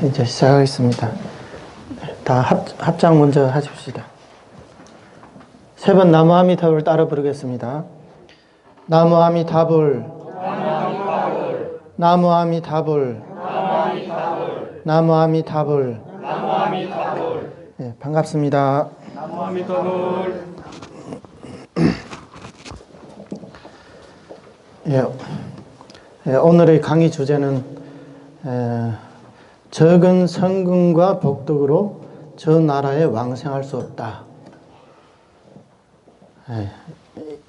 이제 시작하겠습니다. 다 합장 먼저 하십시다. 세 번 나무아미타불 따라 부르겠습니다. 나무아미타불, 나무아미타불, 나무아미타불. 네, 반갑습니다. 나무아미타불. 오늘의 강의 주제는 적은 성금과 복덕으로 저 나라에 왕생할 수 없다.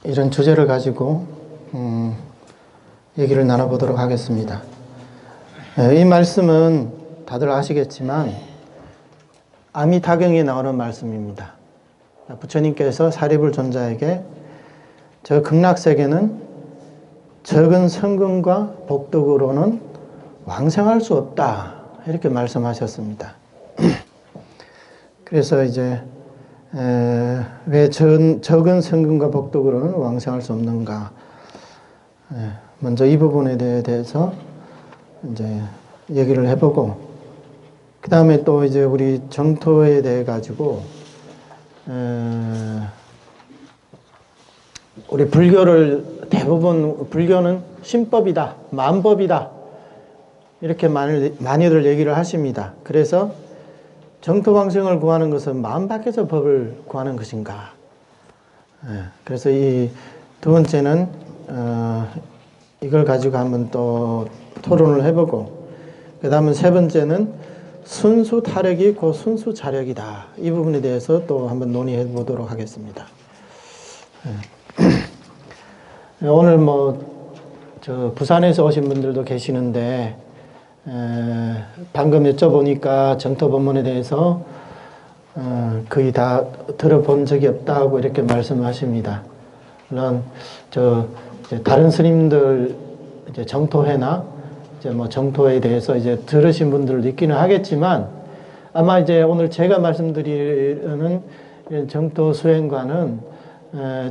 이런 주제를 가지고 얘기를 나눠보도록 하겠습니다. 이 말씀은 다들 아시겠지만 아미타경에 나오는 말씀입니다. 부처님께서 사리불 존자에게 저 극락세계는 적은 성금과 복덕으로는 왕생할 수 없다, 이렇게 말씀하셨습니다. 그래서 이제 왜 적은 성금과 복덕으로는 왕생할 수 없는가, 먼저 이 부분에 대해서 이제 얘기를 해보고, 그 다음에 또 이제 우리 정토에 대해 가지고 우리 불교를 대부분 불교는 신법이다, 만법이다, 이렇게 많이들 얘기를 하십니다. 그래서 정토왕생을 구하는 것은 마음 밖에서 법을 구하는 것인가. 그래서 이 두 번째는 이걸 가지고 한번 또 토론을 해보고, 그 다음은 세 번째는 순수 타력이 곧 순수 자력이다. 이 부분에 대해서 또 한번 논의해 보도록 하겠습니다. 오늘 부산에서 오신 분들도 계시는데, 방금 여쭤보니까 정토 법문에 대해서 거의 다 들어본 적이 없다고 이렇게 말씀하십니다. 물론 이제 다른 스님들 이제 정토회나 이제 정토에 대해서 이제 들으신 분들도 있기는 하겠지만, 아마 이제 오늘 제가 말씀드리는 이런 정토 수행과는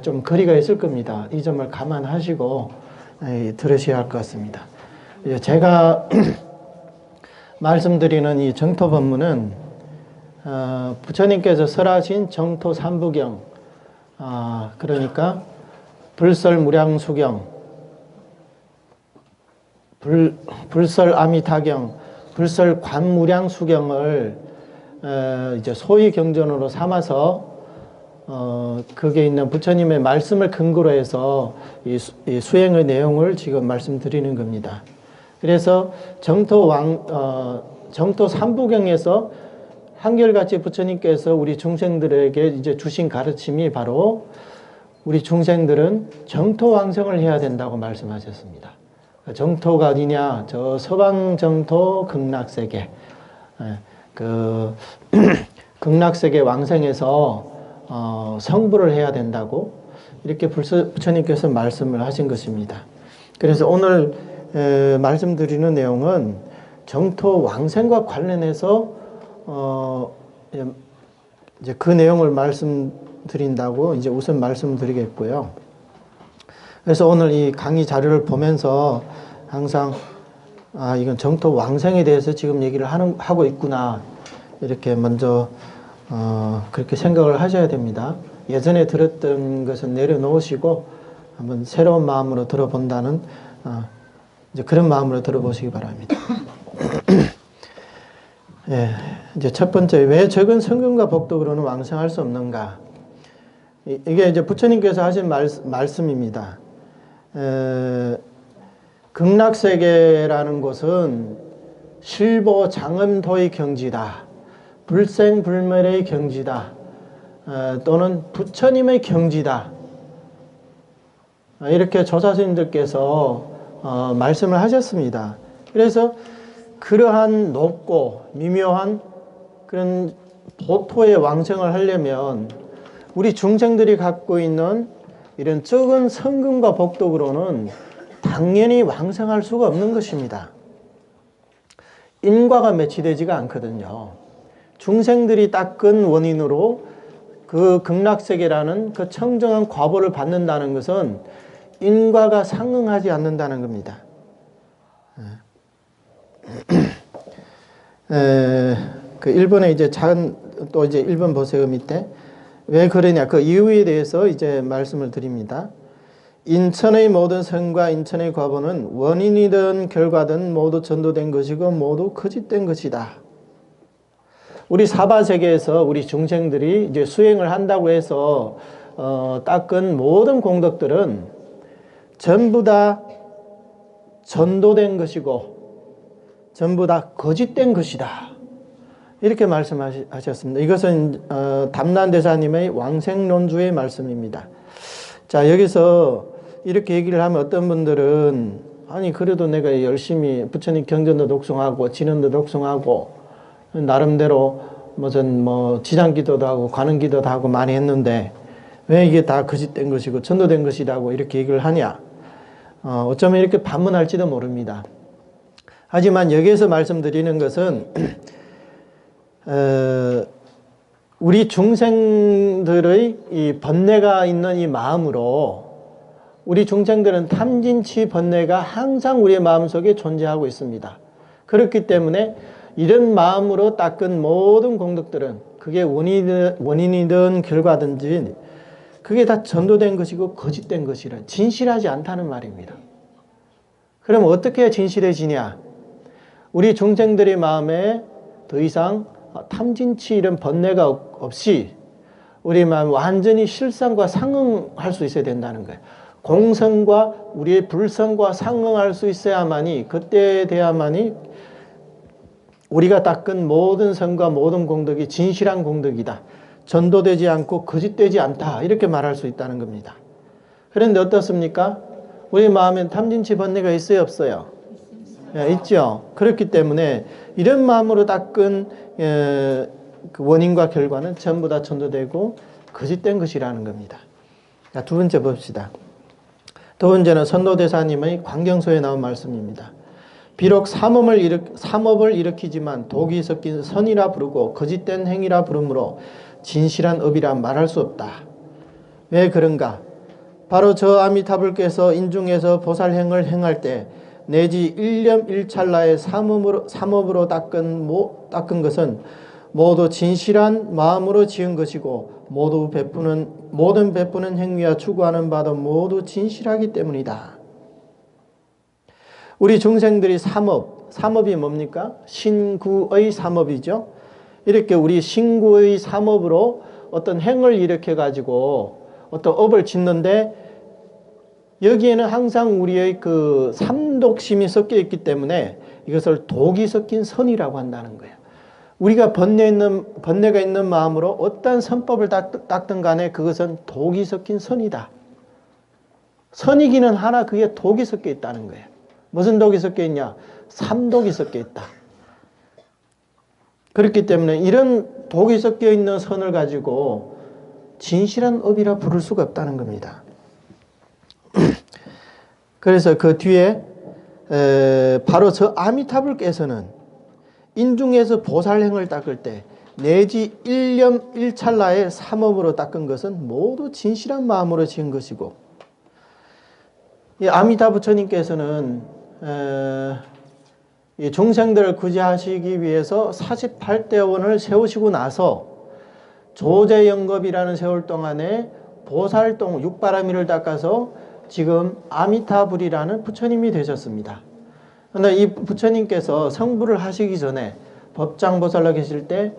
좀 거리가 있을 겁니다. 이 점을 감안하시고 들으셔야 할 것 같습니다. 제가 말씀드리는 이 정토 법문은 부처님께서 설하신 정토 삼부경, 그러니까 불설무량수경, 불설아미타경, 불설관무량수경을 이제 소위 경전으로 삼아서 거기에 있는 부처님의 말씀을 근거로 해서 이 수행의 내용을 지금 말씀드리는 겁니다. 그래서 정토 삼부경에서 한결같이 부처님께서 우리 중생들에게 이제 주신 가르침이 바로 우리 중생들은 정토 왕생을 해야 된다고 말씀하셨습니다. 정토가 어디냐? 저 서방 정토 극락세계, 그 극락세계 왕생에서 성불을 해야 된다고 이렇게 부처님께서 말씀을 하신 것입니다. 그래서 오늘 말씀드리는 내용은 정토 왕생과 관련해서 이제 그 내용을 말씀드린다고 이제 우선 말씀드리겠고요. 그래서 오늘 이 강의 자료를 보면서 항상 이건 정토 왕생에 대해서 지금 얘기를 하고 있구나, 이렇게 먼저 그렇게 생각을 하셔야 됩니다. 예전에 들었던 것은 내려놓으시고 한번 새로운 마음으로 들어본다는 이제 그런 마음으로 들어보시기 바랍니다. 이제 첫 번째, 왜 적은 성금과 복덕으로는 왕생할 수 없는가? 이게 이제 부처님께서 하신 말씀입니다. 극락세계라는 곳은 실보 장엄도의 경지다, 불생불멸의 경지다, 또는 부처님의 경지다, 이렇게 조사스님들께서 말씀을 하셨습니다. 그래서 그러한 높고 미묘한 그런 보토의 왕생을 하려면 우리 중생들이 갖고 있는 이런 적은 성금과 복덕으로는 당연히 왕생할 수가 없는 것입니다. 인과가 매치되지가 않거든요. 중생들이 닦은 원인으로 그 극락세계라는 그 청정한 과보를 받는다는 것은 인과가 상응하지 않는다는 겁니다. 그 일본의 이제 또 이제 일본 보세요 밑에 왜 그러냐 그 이유에 대해서 이제 말씀을 드립니다. 인천의 모든 성과 인천의 과보는 원인이든 결과든 모두 전도된 것이고 모두 거짓된 것이다. 우리 사바세계에서 우리 중생들이 이제 수행을 한다고 해서 닦은 모든 공덕들은 전부 다 전도된 것이고 전부 다 거짓된 것이다. 이렇게 말씀하셨습니다. 이것은 담난대사님의 왕생론주의 말씀입니다. 자, 여기서 이렇게 얘기를 하면 어떤 분들은 아니 그래도 내가 열심히 부처님 경전도 독송하고 진언도 독송하고 나름대로 무슨 지장기도도 하고 관음기도도 하고 많이 했는데 왜 이게 다 거짓된 것이고 전도된 것이라고 이렇게 얘기를 하냐. 어쩌면 이렇게 반문할지도 모릅니다. 하지만 여기에서 말씀드리는 것은 우리 중생들의 이 번뇌가 있는 이 마음으로 우리 중생들은 탐진치 번뇌가 항상 우리의 마음속에 존재하고 있습니다. 그렇기 때문에 이런 마음으로 닦은 모든 공덕들은 그게 원인이든 결과든지 그게 다 전도된 것이고 거짓된 것이라 진실하지 않다는 말입니다. 그럼 어떻게 해야 진실해지냐? 우리 중생들의 마음에 더 이상 탐진치 이런 번뇌가 없이 우리 마음 완전히 실상과 상응할 수 있어야 된다는 거예요. 공성과 우리의 불성과 상응할 수 있어야만이 그때에 대야만이 우리가 닦은 모든 성과 모든 공덕이 진실한 공덕이다. 전도되지 않고 거짓되지 않다. 이렇게 말할 수 있다는 겁니다. 그런데 어떻습니까? 우리 마음엔 탐진치 번뇌가 있어요, 없어요? 예, 있죠. 그렇기 때문에 이런 마음으로 닦은 그 원인과 결과는 전부 다 전도되고 거짓된 것이라는 겁니다. 자, 두 번째 봅시다. 두 번째는 선도대사님의 광경소에 나온 말씀입니다. 비록 삼업을 일으키지만 독이 섞인 선이라 부르고 거짓된 행위라 부르므로 진실한 업이라 말할 수 없다. 왜 그런가? 바로 저 아미타불께서 인중에서 보살행을 행할 때 내지 일념일찰나의 삼업으로 닦은 것은 모두 진실한 마음으로 지은 것이고 모든 베푸는 행위와 추구하는 바도 모두 진실하기 때문이다. 우리 중생들이 삼업이 뭡니까? 신구의 삼업이죠. 이렇게 우리 신구의 삼업으로 어떤 행을 일으켜가지고 어떤 업을 짓는데 여기에는 항상 우리의 그 삼독심이 섞여 있기 때문에 이것을 독이 섞인 선이라고 한다는 거예요. 우리가 번뇌가 있는 마음으로 어떤 선법을 닦든 간에 그것은 독이 섞인 선이다. 선이기는 하나 그게 독이 섞여 있다는 거예요. 무슨 독이 섞여 있냐? 삼독이 섞여 있다. 그렇기 때문에 이런 독이 섞여 있는 선을 가지고 진실한 업이라 부를 수가 없다는 겁니다. 그래서 그 뒤에 바로 저 아미타불께서는 인중에서 보살행을 닦을 때 내지 일념일찰나의 삼업으로 닦은 것은 모두 진실한 마음으로 지은 것이고 이 아미타 부처님께서는 이 중생들을 구제하시기 위해서 48대원을 세우시고 나서 조제영겁이라는 세월 동안에 보살동 육바라밀을 닦아서 지금 아미타불이라는 부처님이 되셨습니다. 그런데 이 부처님께서 성불을 하시기 전에 법장보살로 계실 때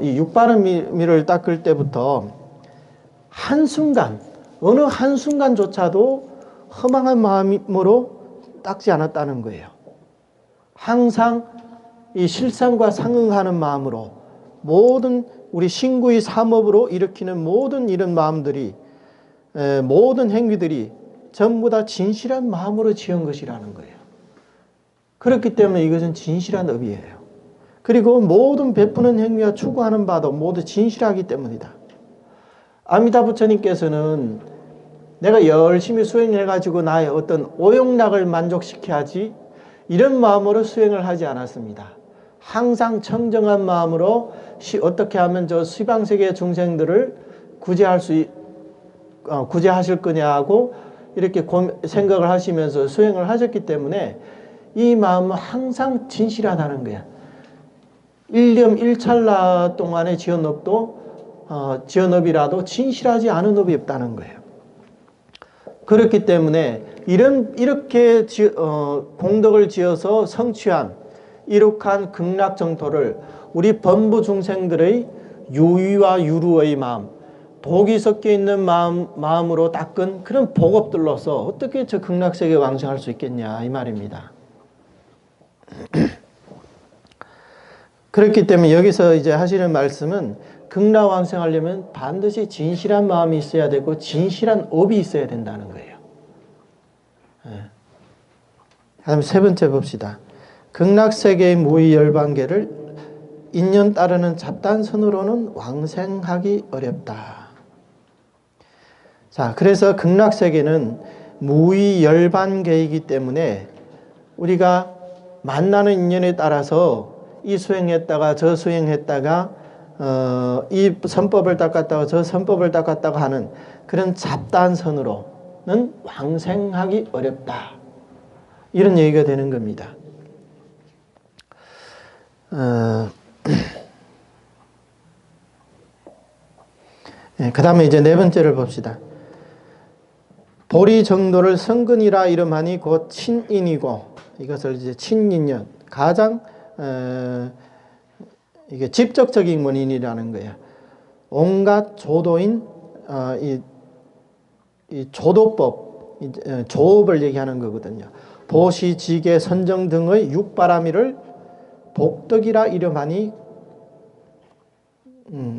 이 육바라밀을 닦을 때부터 한순간 어느 한순간조차도 허망한 마음으로 닦지 않았다는 거예요. 항상 이 실상과 상응하는 마음으로 모든 우리 신구의 삼업으로 일으키는 모든 이런 마음들이 모든 행위들이 전부 다 진실한 마음으로 지은 것이라는 거예요. 그렇기 때문에 이것은 진실한 업이에요. 그리고 모든 베푸는 행위와 추구하는 바도 모두 진실하기 때문이다. 아미타 부처님께서는 내가 열심히 수행해가지고 나의 어떤 오욕락을 만족시켜야지 이런 마음으로 수행을 하지 않았습니다. 항상 청정한 마음으로 어떻게 하면 저 시방세계 중생들을 구제하실 거냐고 이렇게 생각을 하시면서 수행을 하셨기 때문에 이 마음은 항상 진실하다는 거야. 일념 일찰나 동안의 지연업이라도 진실하지 않은 업이 없다는 거예요. 그렇기 때문에 이렇게 공덕을 지어서 성취한 이룩한 극락정토를 우리 범부 중생들의 유의와 유루의 마음, 복이 섞여 있는 마음으로 닦은 그런 복업들로서 어떻게 저 극락세계 왕생할 수 있겠냐 이 말입니다. 그렇기 때문에 여기서 이제 하시는 말씀은 극락왕생하려면 반드시 진실한 마음이 있어야 되고 진실한 업이 있어야 된다는 거예요. 다음 세 번째 봅시다. 극락세계의 무의열반계를 인연 따르는 잡단선으로는 왕생하기 어렵다. 자, 그래서 극락세계는 무의열반계이기 때문에 우리가 만나는 인연에 따라서 이 수행했다가 저 수행했다가 이 선법을 닦았다가 저 선법을 닦았다가 하는 그런 잡단선으로는 왕생하기 어렵다. 이런 얘기가 되는 겁니다. 그 다음에 이제 네 번째를 봅시다. 보리 정도를 성근이라 이름하니 곧 친인이고, 이것을 이제 친인연, 가장 이게 직접적인 원인이라는 거예요. 온갖 조도인 이 조도법, 조업을 얘기하는 거거든요. 보시, 지계, 선정 등의 육바라미를 복덕이라 이름하니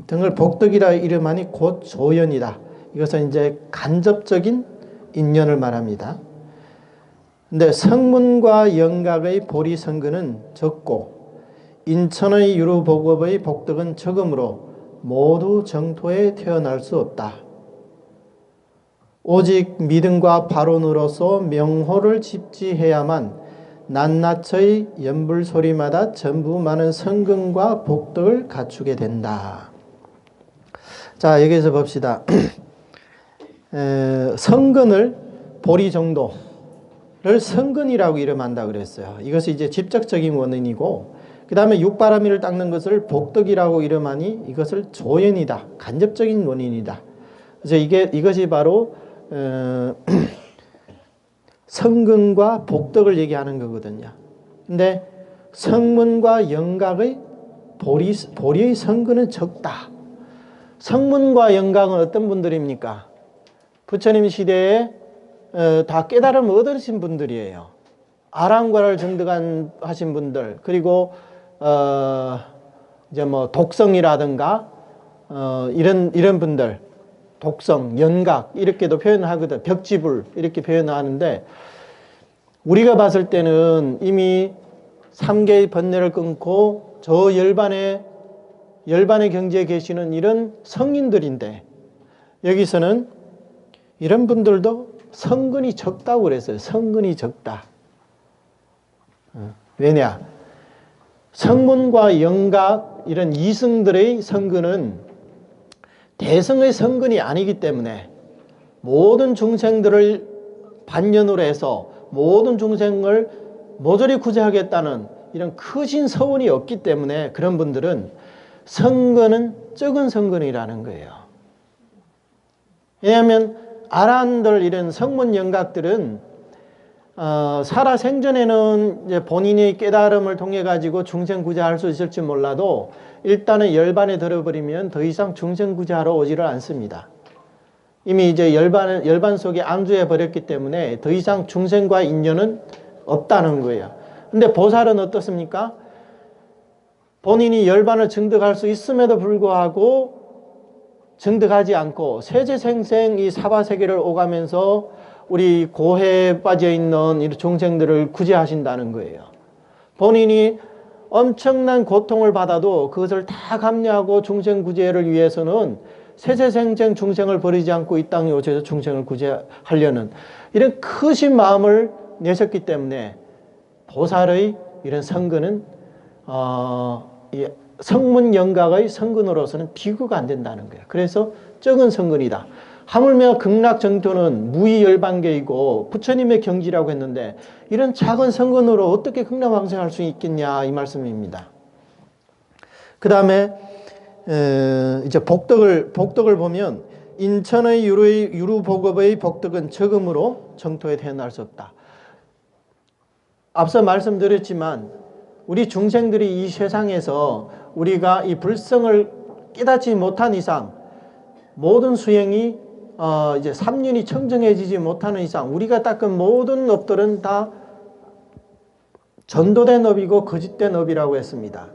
등을 복덕이라 이름하니 곧 조연이다. 이것은 이제 간접적인 인연을 말합니다. 근데 성문과 영각의 보리 성근은 적고 인천의 유루복업의 복덕은 적으므로 모두 정토에 태어날 수 없다. 오직 믿음과 발언으로서 명호를 집지해야만 낱낱의 연불소리마다 전부 많은 성근과 복덕을 갖추게 된다. 자, 여기서 봅시다. 성근을 보리 정도를 성근이라고 이름한다 그랬어요. 이것이 이제 직접적인 원인이고, 그 다음에 육바라미를 닦는 것을 복덕이라고 이름하니 이것을 조연이다. 간접적인 원인이다. 그래서 이것이 바로 성근과 복덕을 얘기하는 거거든요. 근데 성문과 영각의 보리의 성근은 적다. 성문과 영각은 어떤 분들입니까? 부처님 시대에 다 깨달음을 얻으신 분들이에요. 아랑과를 증득한 하신 분들, 그리고 이제 뭐 독성이라든가 이런 분들, 독성, 연각 이렇게도 표현하거든. 벽지불 이렇게 표현하는데, 우리가 봤을 때는 이미 3개의 번뇌를 끊고 저 열반의 경지에 계시는 이런 성인들인데, 여기서는 이런 분들도 성근이 적다고 그랬어요. 성근이 적다. 왜냐? 성문과 영각 이런 이승들의 성근은 대성의 성근이 아니기 때문에 모든 중생들을 반연으로 해서 모든 중생을 모조리 구제하겠다는 이런 크신 서원이 없기 때문에 그런 분들은 성근은 적은 성근이라는 거예요. 왜냐하면 아란들 이런 성문 영각들은 살아 생전에는 이제 본인의 깨달음을 통해 가지고 중생 구제할 수 있을지 몰라도 일단은 열반에 들어버리면 더 이상 중생 구제하러 오지를 않습니다. 이미 이제 열반 속에 안주해 버렸기 때문에 더 이상 중생과 인연은 없다는 거예요. 근데 보살은 어떻습니까? 본인이 열반을 증득할 수 있음에도 불구하고 증득하지 않고 세제생생 이 사바세계를 오가면서 우리 고해에 빠져 있는 이 중생들을 구제하신다는 거예요. 본인이 엄청난 고통을 받아도 그것을 다 감내하고 중생 구제를 위해서는 세세생생 중생을 버리지 않고 이 땅에 오셔서 중생을 구제하려는 이런 크신 마음을 내셨기 때문에 보살의 이런 성근은 성문 영각의 성근으로서는 비교가 안 된다는 거예요. 그래서 적은 성근이다. 하물며 극락정토는 무의열반계이고 부처님의 경지라고 했는데 이런 작은 성근으로 어떻게 극락왕생할 수 있겠냐 이 말씀입니다. 그 다음에 이제 복덕을 보면 인천의 유루보급의 복덕은 적음으로 정토에 태어날 수 없다. 앞서 말씀드렸지만 우리 중생들이 이 세상에서 우리가 이 불성을 깨닫지 못한 이상 모든 수행이 이제 삼륜이 청정해지지 못하는 이상 우리가 닦은 모든 업들은 다 전도된 업이고 거짓된 업이라고 했습니다.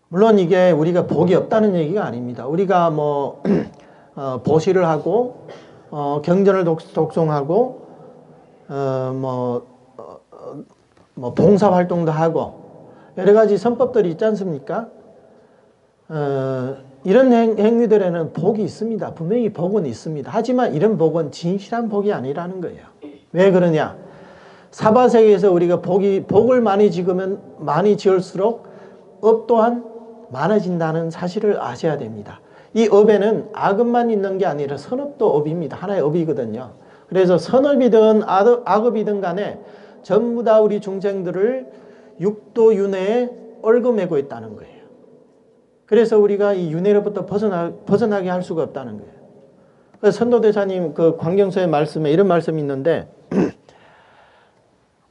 물론 이게 우리가 복이 없다는 얘기가 아닙니다. 우리가 뭐 보시를 하고 경전을 독송하고 뭐 봉사 활동도 하고 여러 가지 선법들이 있지 않습니까? 이런 행위들에는 복이 있습니다. 분명히 복은 있습니다. 하지만 이런 복은 진실한 복이 아니라는 거예요. 왜 그러냐? 사바세계에서 우리가 복을 많이 지을수록 업 또한 많아진다는 사실을 아셔야 됩니다. 이 업에는 악업만 있는 게 아니라 선업도 업입니다. 하나의 업이거든요. 그래서 선업이든 악업이든 간에 전부 다 우리 중생들을 육도 윤회에 얽어매고 있다는 거예요. 그래서 우리가 이 윤회로부터 벗어나게 할 수가 없다는 거예요. 그래서 선도대사님 그 광경서의 말씀에 이런 말씀이 있는데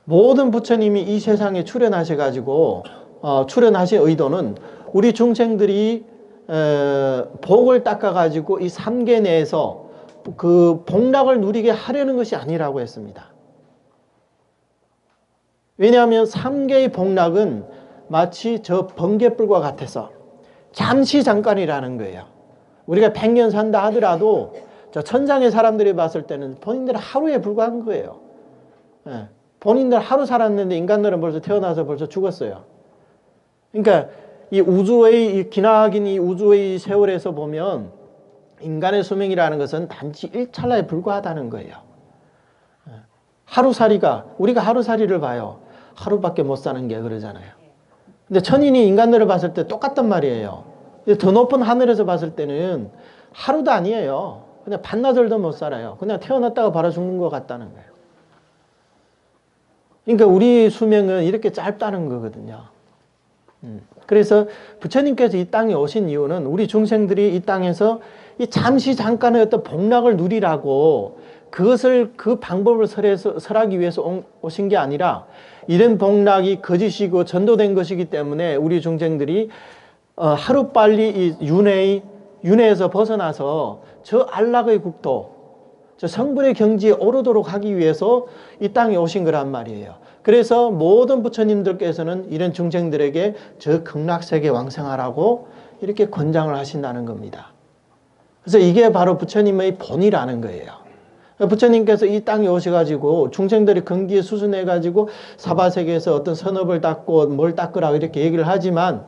모든 부처님이 이 세상에 출현하셔가지고 출현하신 의도는 우리 중생들이 복을 닦아가지고 이 삼계 내에서 그 복락을 누리게 하려는 것이 아니라고 했습니다. 왜냐하면 삼계의 복락은 마치 저 번갯불과 같아서 잠시 잠깐이라는 거예요. 우리가 100년 산다 하더라도 저 천상의 사람들이 봤을 때는 본인들은 하루에 불과한 거예요. 본인들 하루 살았는데 인간들은 벌써 태어나서 벌써 죽었어요. 그러니까 이 우주의 기나긴 이 우주의 세월에서 보면 인간의 수명이라는 것은 단지 1찰나에 불과하다는 거예요. 하루살이가 우리가 하루살이를 봐요. 하루밖에 못 사는 게 그러잖아요. 근데 천인이 인간들을 봤을 때 똑같단 말이에요. 더 높은 하늘에서 봤을 때는 하루도 아니에요. 그냥 반나절도 못 살아요. 그냥 태어났다가 바로 죽는 것 같다는 거예요. 그러니까 우리 수명은 이렇게 짧다는 거거든요. 그래서 부처님께서 이 땅에 오신 이유는 우리 중생들이 이 땅에서 이 잠시 잠깐의 어떤 복락을 누리라고 그 방법을 설하기 위해서 오신 게 아니라 이런 복락이 거짓이고 전도된 것이기 때문에 우리 중생들이 하루빨리 이 윤회에서 벗어나서 저 안락의 국토, 저 성불의 경지에 오르도록 하기 위해서 이 땅에 오신 거란 말이에요. 그래서 모든 부처님들께서는 이런 중생들에게 저 극락세계 왕생하라고 이렇게 권장을 하신다는 겁니다. 그래서 이게 바로 부처님의 본이라는 거예요. 부처님께서 이 땅에 오셔가지고 중생들이 근기에 수순해가지고 사바세계에서 어떤 선업을 닦고 뭘 닦으라고 이렇게 얘기를 하지만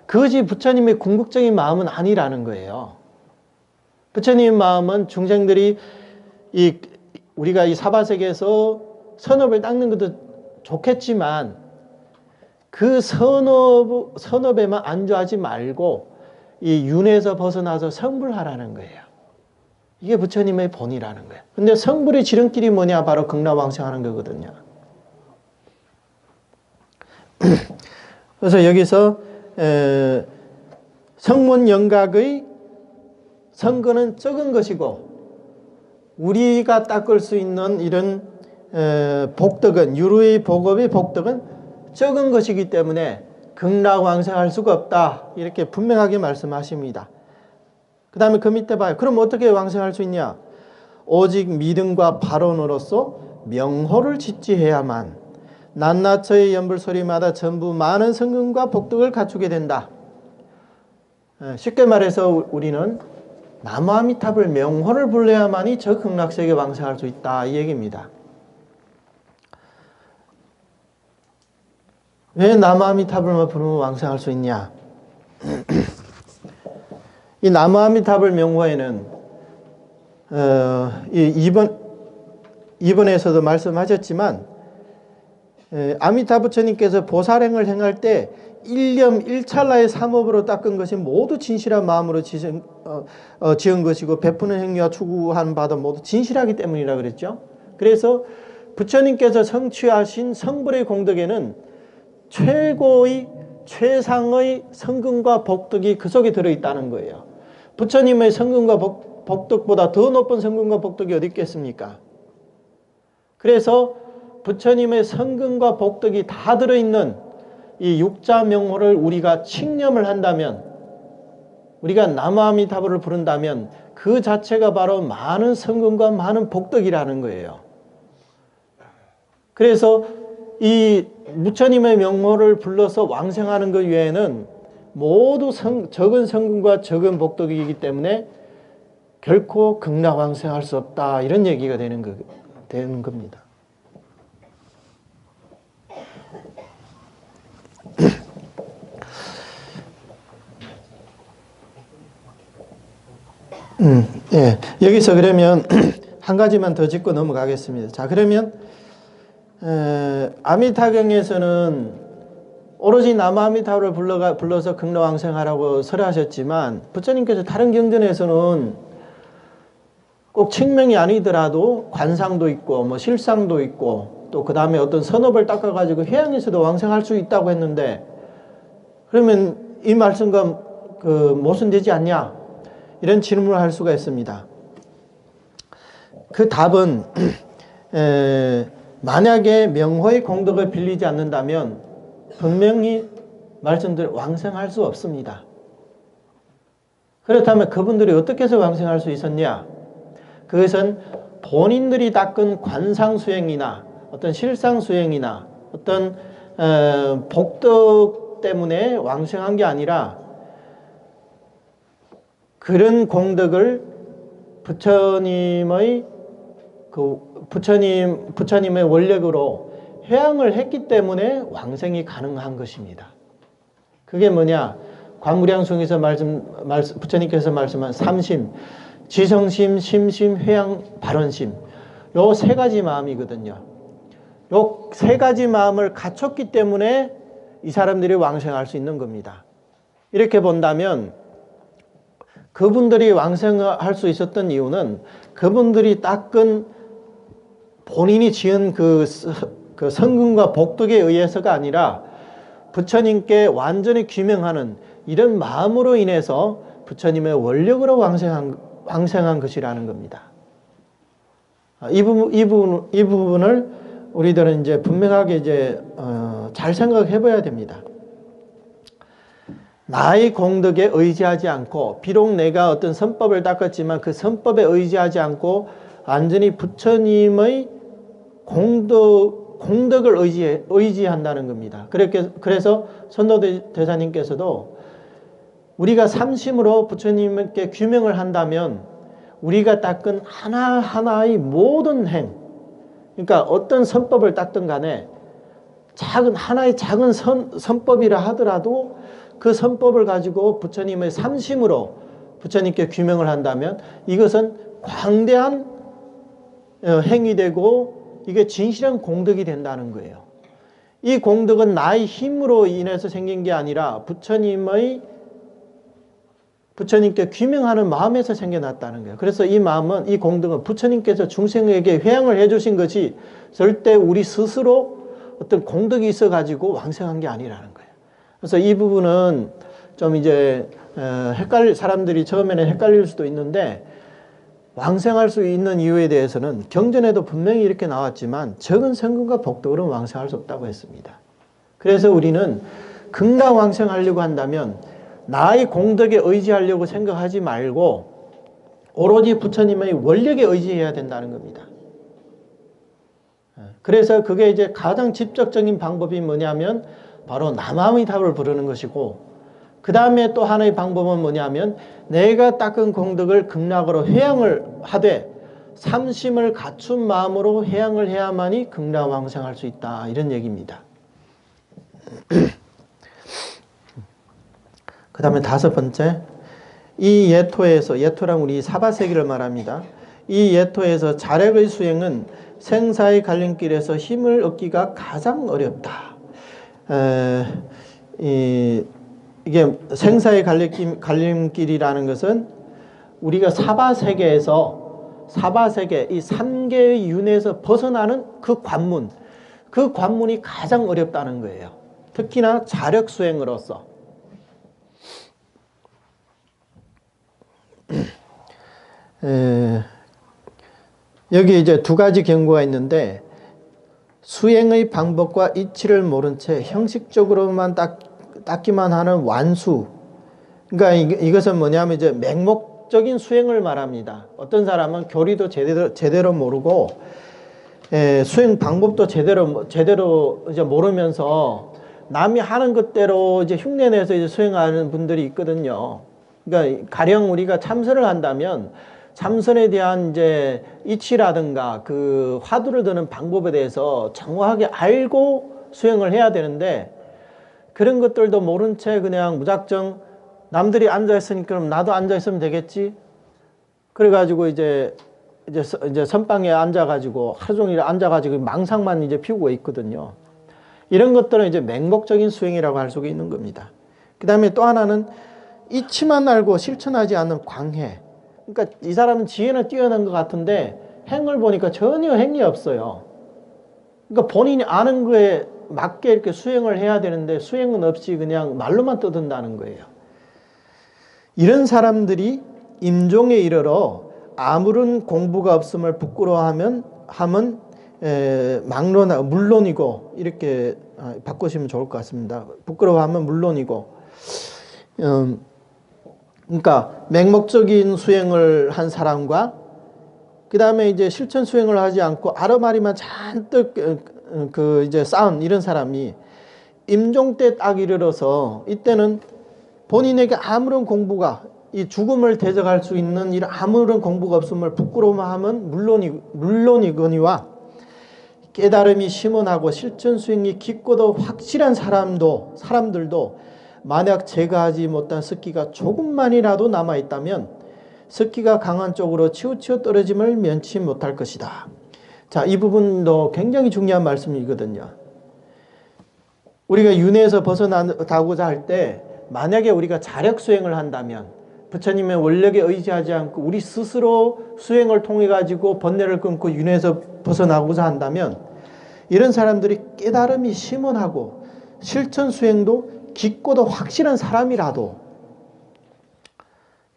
그것이 부처님의 궁극적인 마음은 아니라는 거예요. 부처님의 마음은 중생들이 우리가 이 사바세계에서 선업을 닦는 것도 좋겠지만 그 선업에만 안주하지 말고 이 윤회에서 벗어나서 성불하라는 거예요. 이게 부처님의 본이라는 거예요. 근데 성불의 지름길이 뭐냐? 바로 극락왕생하는 거거든요. 그래서 여기서 성문영각의 성근은 적은 것이고 우리가 닦을 수 있는 이런 복덕은 유루의 복업의 복덕은 적은 것이기 때문에 극락왕생할 수가 없다. 이렇게 분명하게 말씀하십니다. 그 다음에 그 밑에 봐요. 그럼 어떻게 왕생할 수 있냐? 오직 믿음과 발언으로서 명호를 짓지해야만 낱낱의 연불소리마다 전부 많은 성근과 복덕을 갖추게 된다. 쉽게 말해서 우리는 나무아미탑을 명호를 불러야만이 저 극락세계 왕생할 수 있다. 이 얘기입니다. 왜 나무아미탑을 부르면 왕생할 수 있냐? 이 나무아미탑을 명호에는 이번에서도 말씀하셨지만 아미타 부처님께서 보살행을 행할 때 일념 일찰나의 삼업으로 닦은 것이 모두 진실한 마음으로 지은 것이고 베푸는 행위와 추구하는 바도 모두 진실하기 때문이라 그랬죠. 그래서 부처님께서 성취하신 성불의 공덕에는 최고의 최상의 성금과 복덕이 그 속에 들어있다는 거예요. 부처님의 성금과 복덕보다 더 높은 성금과 복덕이 어디 있겠습니까? 그래서 부처님의 성금과 복덕이 다 들어있는 이 육자명호를 우리가 칭념을 한다면, 우리가 남아미타불을 부른다면 그 자체가 바로 많은 성금과 많은 복덕이라는 거예요. 그래서 이 부처님의 명호를 불러서 왕생하는 것 외에는 모두 적은 성금과 적은 복덕이기 때문에 결코 극락왕생할 수 없다, 이런 얘기가 되는 겁니다. 예, 여기서 그러면 한 가지만 더 짚고 넘어가겠습니다. 자, 그러면 아미타경에서는 오로지 남아미타불을 불러서 극락왕생하라고 설하셨지만, 부처님께서 다른 경전에서는 꼭 칭명이 아니더라도 관상도 있고 뭐 실상도 있고 또 그 다음에 어떤 선업을 닦아가지고 해양에서도 왕생할 수 있다고 했는데, 그러면 이 말씀과 모순되지 않냐, 이런 질문을 할 수가 있습니다. 그 답은 만약에 명호의 공덕을 빌리지 않는다면 분명히 말씀드린 왕생할 수 없습니다. 그렇다면 그분들이 어떻게 해서 왕생할 수 있었냐? 그것은 본인들이 닦은 관상수행이나 어떤 실상수행이나 어떤 복덕 때문에 왕생한 게 아니라, 그런 공덕을 부처님의 부처님의 원력으로 회양을 했기 때문에 왕생이 가능한 것입니다. 그게 뭐냐? 관무량송에서 부처님께서 말씀한 삼심, 지성심, 심심, 회양, 발언심, 요 세 가지 마음이거든요. 요 세 가지 마음을 갖췄기 때문에 이 사람들이 왕생할 수 있는 겁니다. 이렇게 본다면 그분들이 왕생할 수 있었던 이유는 그분들이 닦은 본인이 지은 그 성금과 복덕에 의해서가 아니라 부처님께 완전히 귀명하는 이런 마음으로 인해서 부처님의 원력으로 왕생한 것이라는 겁니다. 이 부분을 우리들은 이제 분명하게 잘 생각해 봐야 됩니다. 나의 공덕에 의지하지 않고, 비록 내가 어떤 선법을 닦았지만 그 선법에 의지하지 않고 완전히 부처님의 공덕을 의지한다는 겁니다. 그래서 선도대사님께서도 우리가 삼심으로 부처님께 규명을 한다면 우리가 닦은 하나하나의 모든 행, 그러니까 어떤 선법을 닦든 간에 하나의 작은 선법이라 하더라도 그 선법을 가지고 부처님의 삼심으로 부처님께 규명을 한다면 이것은 광대한 행위 되고 이게 진실한 공덕이 된다는 거예요. 이 공덕은 나의 힘으로 인해서 생긴 게 아니라 부처님께 귀명하는 마음에서 생겨났다는 거예요. 그래서 이 마음은, 이 공덕은 부처님께서 중생에게 회양을 해주신 것이 절대 우리 스스로 어떤 공덕이 있어가지고 왕생한 게 아니라는 거예요. 그래서 이 부분은 좀 이제 사람들이 처음에는 헷갈릴 수도 있는데, 왕생할 수 있는 이유에 대해서는 경전에도 분명히 이렇게 나왔지만 적은 성금과 복덕으로는 왕생할 수 없다고 했습니다. 그래서 우리는 극락 왕생하려고 한다면 나의 공덕에 의지하려고 생각하지 말고 오로지 부처님의 원력에 의지해야 된다는 겁니다. 그래서 그게 이제 가장 직접적인 방법이 뭐냐면 바로 남아미타불을 부르는 것이고, 그 다음에 또 하나의 방법은 뭐냐면 내가 닦은 공덕을 극락으로 회양을 하되 삼심을 갖춘 마음으로 회양을 해야만이 극락왕생할 수 있다, 이런 얘기입니다. 그 다음에 다섯 번째, 이 예토에서, 예토랑 우리 사바세기를 말합니다. 이 예토에서 자력의 수행은 생사의 갈림길에서 힘을 얻기가 가장 어렵다. 이게 생사의 갈림길이라는 것은 우리가 사바세계에서, 이 3개의 윤회에서 벗어나는 그 관문이 가장 어렵다는 거예요. 특히나 자력 수행으로서. 여기 이제 두 가지 경고가 있는데, 수행의 방법과 이치를 모른 채 형식적으로만 닦기만 하는 완수. 그러니까 이것은 뭐냐면 이제 맹목적인 수행을 말합니다. 어떤 사람은 교리도 제대로 모르고 수행 방법도 제대로 이제 모르면서 남이 하는 것대로 이제 흉내내서 이제 수행하는 분들이 있거든요. 그러니까 가령 우리가 참선을 한다면 참선에 대한 이제 이치라든가 그 화두를 드는 방법에 대해서 정확하게 알고 수행을 해야 되는데, 그런 것들도 모른 채 그냥 무작정 남들이 앉아있으니까 그럼 나도 앉아있으면 되겠지? 그래가지고 이제 선방에 앉아가지고 하루 종일 앉아가지고 망상만 이제 피우고 있거든요. 이런 것들은 이제 맹목적인 수행이라고 할 수가 있는 겁니다. 그 다음에 또 하나는 이치만 알고 실천하지 않는 광해. 그러니까 이 사람은 지혜는 뛰어난 것 같은데 행을 보니까 전혀 행이 없어요. 그러니까 본인이 아는 거에 맞게 이렇게 수행을 해야 되는데 수행은 없이 그냥 말로만 떠든다는 거예요. 이런 사람들이 임종에 이르러 아무런 공부가 없음을 부끄러워하면 물론이고, 이렇게 바꾸시면 좋을 것 같습니다. 부끄러워하면 물론이고, 그러니까 맹목적인 수행을 한 사람과 그 다음에 이제 실천 수행을 하지 않고 아르마리만 잔뜩 이제 쌓은 이런 사람이 임종 때 딱 이르러서, 이때는 본인에게 아무런 공부가, 이 죽음을 대적할 수 있는 이런 아무런 공부가 없음을 부끄러워하면 물론이거니와, 깨달음이 심원하고 실천 수행이 깊고도 확실한 사람들도 만약 제거하지 못한 습기가 조금만이라도 남아있다면 습기가 강한 쪽으로 치우치어 떨어짐을 면치 못할 것이다. 자, 이 부분도 굉장히 중요한 말씀이거든요. 우리가 윤회에서 벗어나고자 할 때 만약에 우리가 자력 수행을 한다면, 부처님의 원력에 의지하지 않고 우리 스스로 수행을 통해 가지고 번뇌를 끊고 윤회에서 벗어나고자 한다면, 이런 사람들이 깨달음이 심원하고 실천 수행도 깊고도 확실한 사람이라도,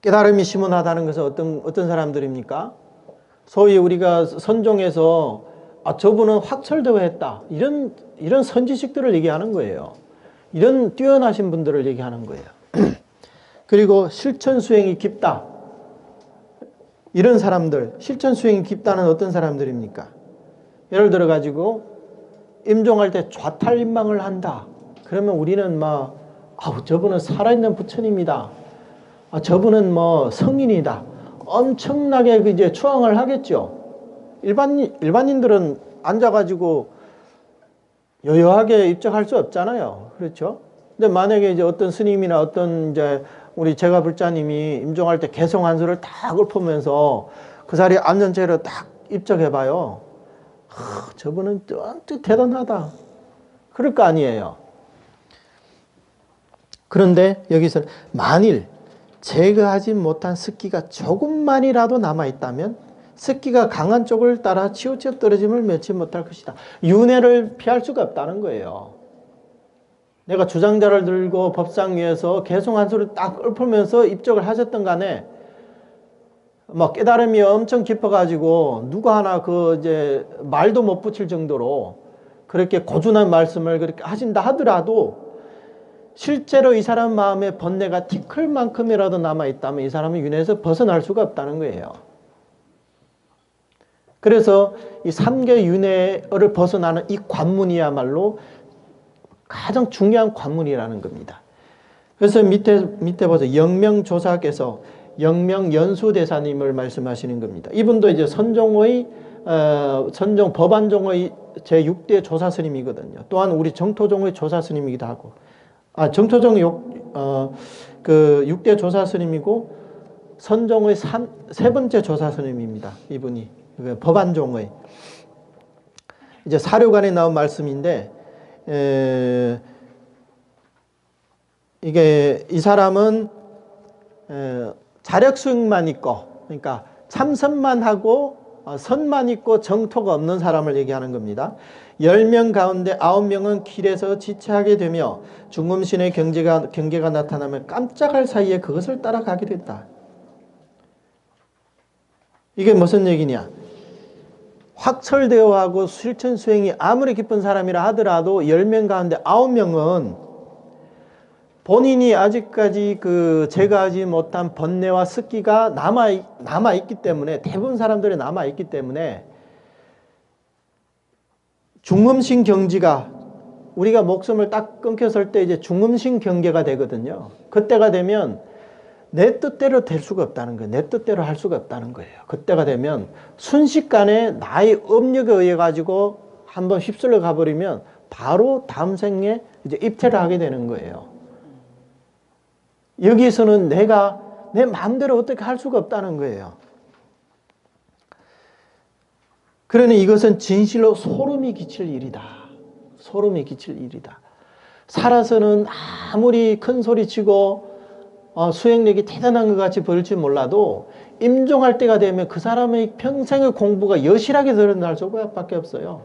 깨달음이 심원하다는 것은 어떤 사람들입니까? 소위 우리가 선종에서 저분은 확철대오했다, 이런 선지식들을 얘기하는 거예요. 이런 뛰어나신 분들을 얘기하는 거예요. 그리고 실천 수행이 깊다, 이런 사람들, 실천 수행이 깊다는 어떤 사람들입니까? 예를 들어 가지고 임종할 때 좌탈임망을 한다. 그러면 우리는 저분은 살아있는 부처님이다, 저분은 성인이다, 엄청나게 이제 추앙을 하겠죠. 일반인들은 앉아가지고 여여하게 입적할 수 없잖아요. 그렇죠? 근데 만약에 이제 어떤 스님이나 어떤 이제 우리 제가불자님이 임종할 때 개성한수를 딱 읊으면서 그 자리에 앉은 채로 딱 입적해봐요. 저분은 대단하다, 그럴 거 아니에요. 그런데 여기서 만일 제거하지 못한 습기가 조금만이라도 남아있다면 습기가 강한 쪽을 따라 치우쳐 떨어짐을 면치 못할 것이다. 윤회를 피할 수가 없다는 거예요. 내가 주장자를 들고 법상 위에서 개성한수를 딱 읊으면서 입적을 하셨던 간에 깨달음이 엄청 깊어가지고 누가 하나 이제 말도 못 붙일 정도로 그렇게 고준한 말씀을 그렇게 하신다 하더라도, 실제로 이 사람 마음에 번뇌가 티클만큼이라도 남아있다면 이 사람은 윤회에서 벗어날 수가 없다는 거예요. 그래서 이 삼계 윤회를 벗어나는 이 관문이야말로 가장 중요한 관문이라는 겁니다. 그래서 밑에 보세요. 영명조사께서 영명연수대사님을 말씀하시는 겁니다. 이분도 이제 선종 법안종의 제6대 조사스님이거든요. 또한 우리 정토종의 조사스님이기도 하고, 정토종의 6대 조사스님이고 선종의 세 번째 조사스님입니다. 이분이 법안종의 이제 사료관에 나온 말씀인데, 이게 이 사람은 자력 수행만 있고, 그러니까 참선만 하고 선만 있고 정토가 없는 사람을 얘기하는 겁니다. 10명 가운데 9명은 길에서 지체하게 되며 중금신의 경계가 나타나면 깜짝할 사이에 그것을 따라가게 된다. 이게 무슨 얘기냐? 확철되어 하고 실천 수행이 아무리 깊은 사람이라 하더라도 10명 가운데 9명은 본인이 아직까지 제거하지 못한 번뇌와 습기가 남아있기 때문에, 대부분 사람들이 남아있기 때문에 중음신 경지가, 우리가 목숨을 딱 끊겼을 때 이제 중음신 경계가 되거든요. 그때가 되면 내 뜻대로 될 수가 없다는 거예요. 내 뜻대로 할 수가 없다는 거예요. 그때가 되면 순식간에 나의 업력에 의해 가지고 한번 휩쓸려 가버리면 바로 다음 생에 이제 입퇴를 하게 되는 거예요. 여기서는 내가 내 마음대로 어떻게 할 수가 없다는 거예요. 그러니 이것은 진실로 소름이 끼칠 일이다. 소름이 끼칠 일이다. 살아서는 아무리 큰 소리 치고 수행력이 대단한 것 같이 보일지 몰라도 임종할 때가 되면 그 사람의 평생의 공부가 여실하게 드러날 수밖에 없어요.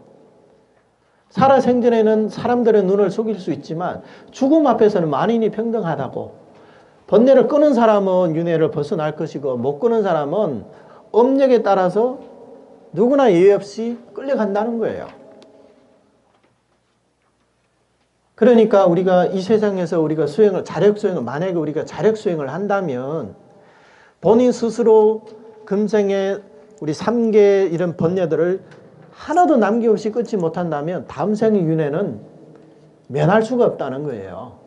살아생전에는 사람들의 눈을 속일 수 있지만 죽음 앞에서는 만인이 평등하다고. 번뇌를 끄는 사람은 윤회를 벗어날 것이고 못 끄는 사람은 업력에 따라서 누구나 예외 없이 끌려간다는 거예요. 그러니까 우리가 이 세상에서 우리가 자력수행을, 만약에 우리가 자력수행을 한다면 본인 스스로 금생에 우리 3계 이런 번뇌들을 하나도 남김없이 끊지 못한다면 다음 생의 윤회는 면할 수가 없다는 거예요.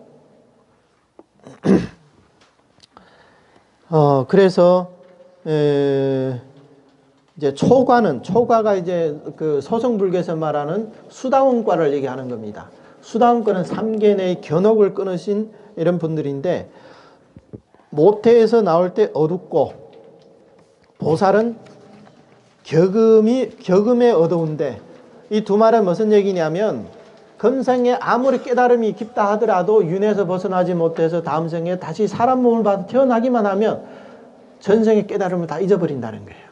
그래서 이제 초과가 이제 그 소성불교에서 말하는 수다원과를 얘기하는 겁니다. 수다원과는 3계 내의 견옥을 끊으신 이런 분들인데, 모태에서 나올 때 어둡고 보살은 격음에 어두운데, 이 두 말은 무슨 얘기냐면 금생에 아무리 깨달음이 깊다 하더라도 윤회에서 벗어나지 못해서 다음 생에 다시 사람 몸을 받아 태어나기만 하면 전생의 깨달음을 다 잊어버린다는 거예요.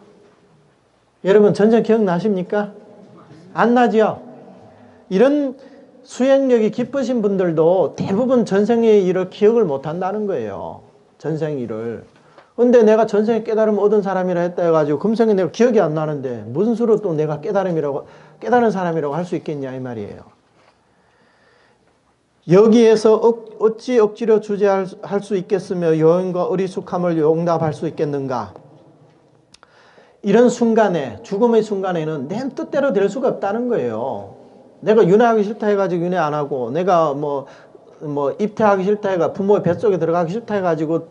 여러분 전생 기억나십니까? 안 나죠? 이런 수행력이 깊으신 분들도 대부분 전생의 일을 기억을 못한다는 거예요. 전생 일을. 근데 내가 전생에 깨달음을 얻은 사람이라 했다 해가지고 금생에 내가 기억이 안 나는데 무슨 수로 또 내가 깨달은 사람이라고 할 수 있겠냐 이 말이에요. 여기에서 어찌 억지로 주제할 수 있겠으며 여행과 어리숙함을 용납할 수 있겠는가? 이런 순간에, 죽음의 순간에는 내 뜻대로 될 수가 없다는 거예요. 내가 윤회하기 싫다 해가지고 윤회 안 하고, 내가 뭐 입퇴하기 싫다 해가 부모의 뱃속에 들어가기 싫다 해가지고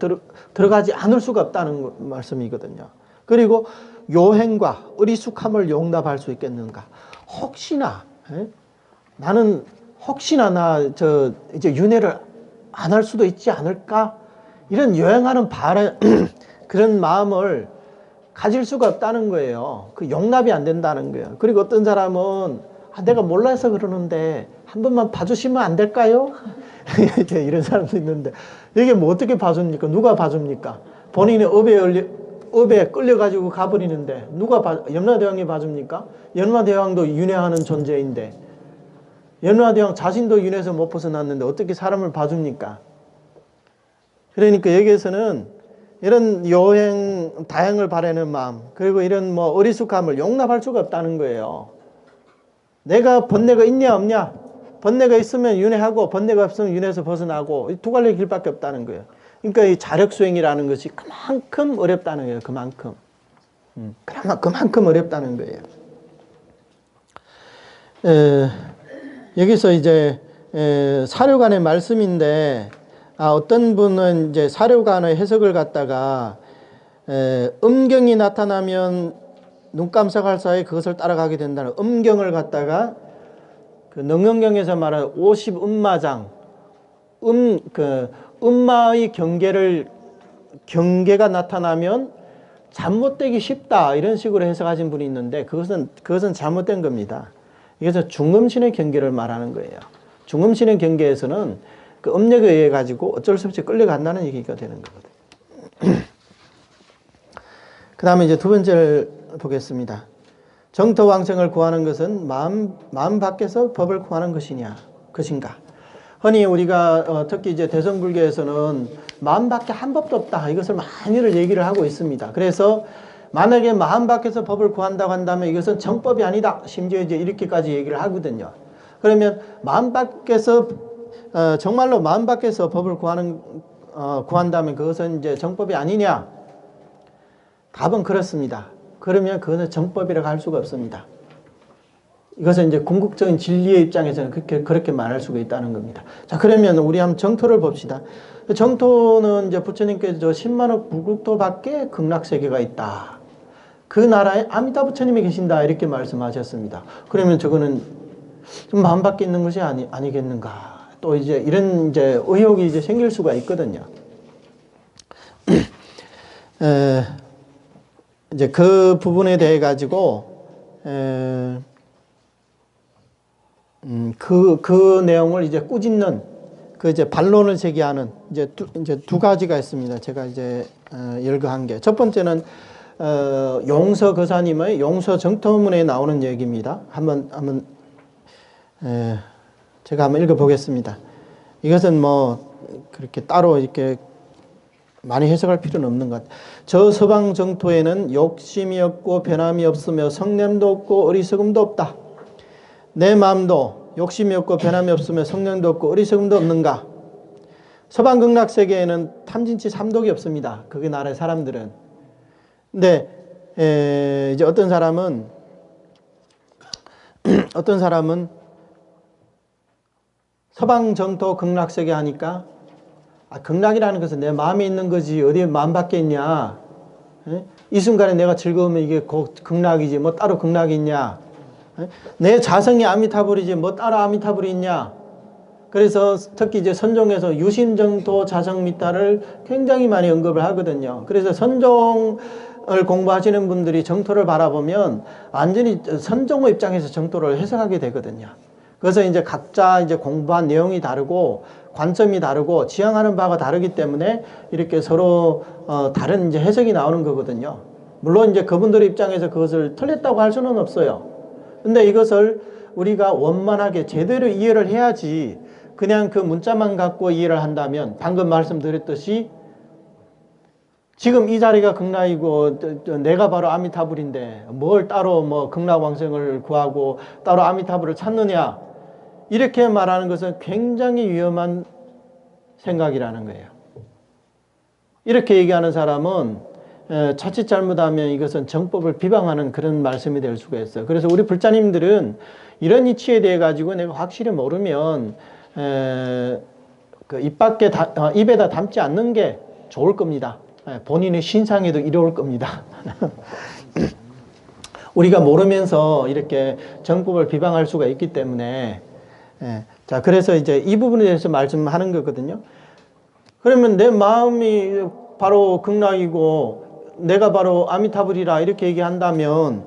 들어가지 않을 수가 없다는 말씀이거든요. 그리고 요행과 어리숙함을 용납할 수 있겠는가? 혹시나 나는 혹시나 이제 윤회를 안 할 수도 있지 않을까? 이런 여행하는 바람, 그런 마음을 가질 수가 없다는 거예요. 그 용납이 안 된다는 거예요. 그리고 어떤 사람은 내가 몰라서 그러는데 한 번만 봐주시면 안 될까요? 이런 사람도 있는데, 이게 뭐 어떻게 봐줍니까? 누가 봐줍니까? 본인의 업에 끌려가지고 가버리는데 염라대왕이 봐줍니까? 염라대왕도 윤회하는 존재인데, 염라대왕 자신도 윤회에서 못 벗어났는데 어떻게 사람을 봐줍니까? 그러니까 여기에서는 이런 요행, 다행을 바라는 마음, 그리고 이런 어리숙함을 용납할 수가 없다는 거예요. 내가 번뇌가 있냐 없냐? 번뇌가 있으면 윤회하고 번뇌가 없으면 윤회에서 벗어나고, 이 두 갈래 길밖에 없다는 거예요. 그러니까 이 자력수행이라는 것이 그만큼 어렵다는 거예요. 그만큼 어렵다는 거예요. 여기서 이제 사료관의 말씀인데, 어떤 분은 이제 사료관의 해석을 갖다가 음경이 나타나면 눈 깜짝할 사이에 그것을 따라가게 된다는 음경을 갖다가 그 능영경에서 말하는 50음마장, 음마의 경계가 나타나면 잘못되기 쉽다, 이런 식으로 해석하신 분이 있는데 그것은 잘못된 겁니다. 이것은 중음신의 경계를 말하는 거예요. 중음신의 경계에서는 그 업력에 의해 가지고 어쩔 수 없이 끌려간다는 얘기가 되는 거거든요. 그 다음에 이제 두 번째를 보겠습니다. 정토왕생을 구하는 것은 마음 밖에서 법을 구하는 것인가? 흔히 우리가 특히 이제 대성불교에서는 마음 밖에 한 법도 없다. 이것을 많이들 얘기를 하고 있습니다. 그래서 만약에 마음 밖에서 법을 구한다고 한다면 이것은 정법이 아니다. 심지어 이제 이렇게까지 얘기를 하거든요. 그러면 마음 밖에서 정말로 마음 밖에서 법을 구한다면 그것은 이제 정법이 아니냐? 답은 그렇습니다. 그러면 그것은 정법이라고 할 수가 없습니다. 이것은 이제 궁극적인 진리의 입장에서는 그렇게 말할 수가 있다는 겁니다. 자, 그러면 우리 한번 정토를 봅시다. 정토는 이제 부처님께서 10만억 불국토 밖에 극락세계가 있다. 그 나라에 아미타 부처님이 계신다. 이렇게 말씀하셨습니다. 그러면 저거는 좀 마음 밖에 있는 것이 아니겠는가. 또 이제 이런 이제 의혹이 이제 생길 수가 있거든요. 이제 그 부분에 대해 가지고, 그 내용을 이제 꾸짖는, 그 이제 반론을 제기하는 이제 두 가지가 있습니다. 제가 이제 열거한 게. 첫 번째는, 용서 거사님의 용서 정토문에 나오는 얘기입니다. 제가 한번 읽어보겠습니다. 이것은 뭐, 그렇게 따로 이렇게 많이 해석할 필요는 없는 것 같아요. 저 서방 정토에는 욕심이 없고 변함이 없으며 성냄도 없고 어리석음도 없다. 내 마음도 욕심이 없고 변함이 없으며 성냄도 없고 어리석음도 없는가? 서방 극락세계에는 탐진치 삼독이 없습니다. 그 나라의 사람들은. 근데 이제 어떤 사람은 서방 정토 극락세계 하니까 극락이라는 것은 내 마음에 있는 거지 어디에 마음 밖에 있냐. 이 순간에 내가 즐거우면 이게 극락이지 뭐 따로 극락이 있냐. 내 자성이 아미타불이지 뭐 따로 아미타불이 있냐. 그래서 특히 이제 선종에서 유심정토 자성미타를 굉장히 많이 언급을 하거든요. 그래서 선종을 공부하시는 분들이 정토를 바라보면 완전히 선종의 입장에서 정토를 해석하게 되거든요. 그래서 이제 각자 이제 공부한 내용이 다르고 관점이 다르고 지향하는 바가 다르기 때문에 이렇게 서로 다른 이제 해석이 나오는 거거든요. 물론 이제 그분들의 입장에서 그것을 틀렸다고 할 수는 없어요. 근데 이것을 우리가 원만하게 제대로 이해를 해야지 그냥 그 문자만 갖고 이해를 한다면 방금 말씀드렸듯이 지금 이 자리가 극락이고 내가 바로 아미타불인데 뭘 따로 뭐 극락왕생을 구하고 따로 아미타불을 찾느냐 이렇게 말하는 것은 굉장히 위험한 생각이라는 거예요. 이렇게 얘기하는 사람은 자칫 잘못하면 이것은 정법을 비방하는 그런 말씀이 될 수가 있어요. 그래서 우리 불자님들은 이런 이치에 대해 가지고 내가 확실히 모르면 그 입에다 담지 않는 게 좋을 겁니다. 본인의 신상에도 이로울 겁니다. 우리가 모르면서 이렇게 정법을 비방할 수가 있기 때문에 자, 그래서 이제 이 부분에 대해서 말씀하는 거거든요. 그러면 내 마음이 바로 극락이고 내가 바로 아미타불이라 이렇게 얘기한다면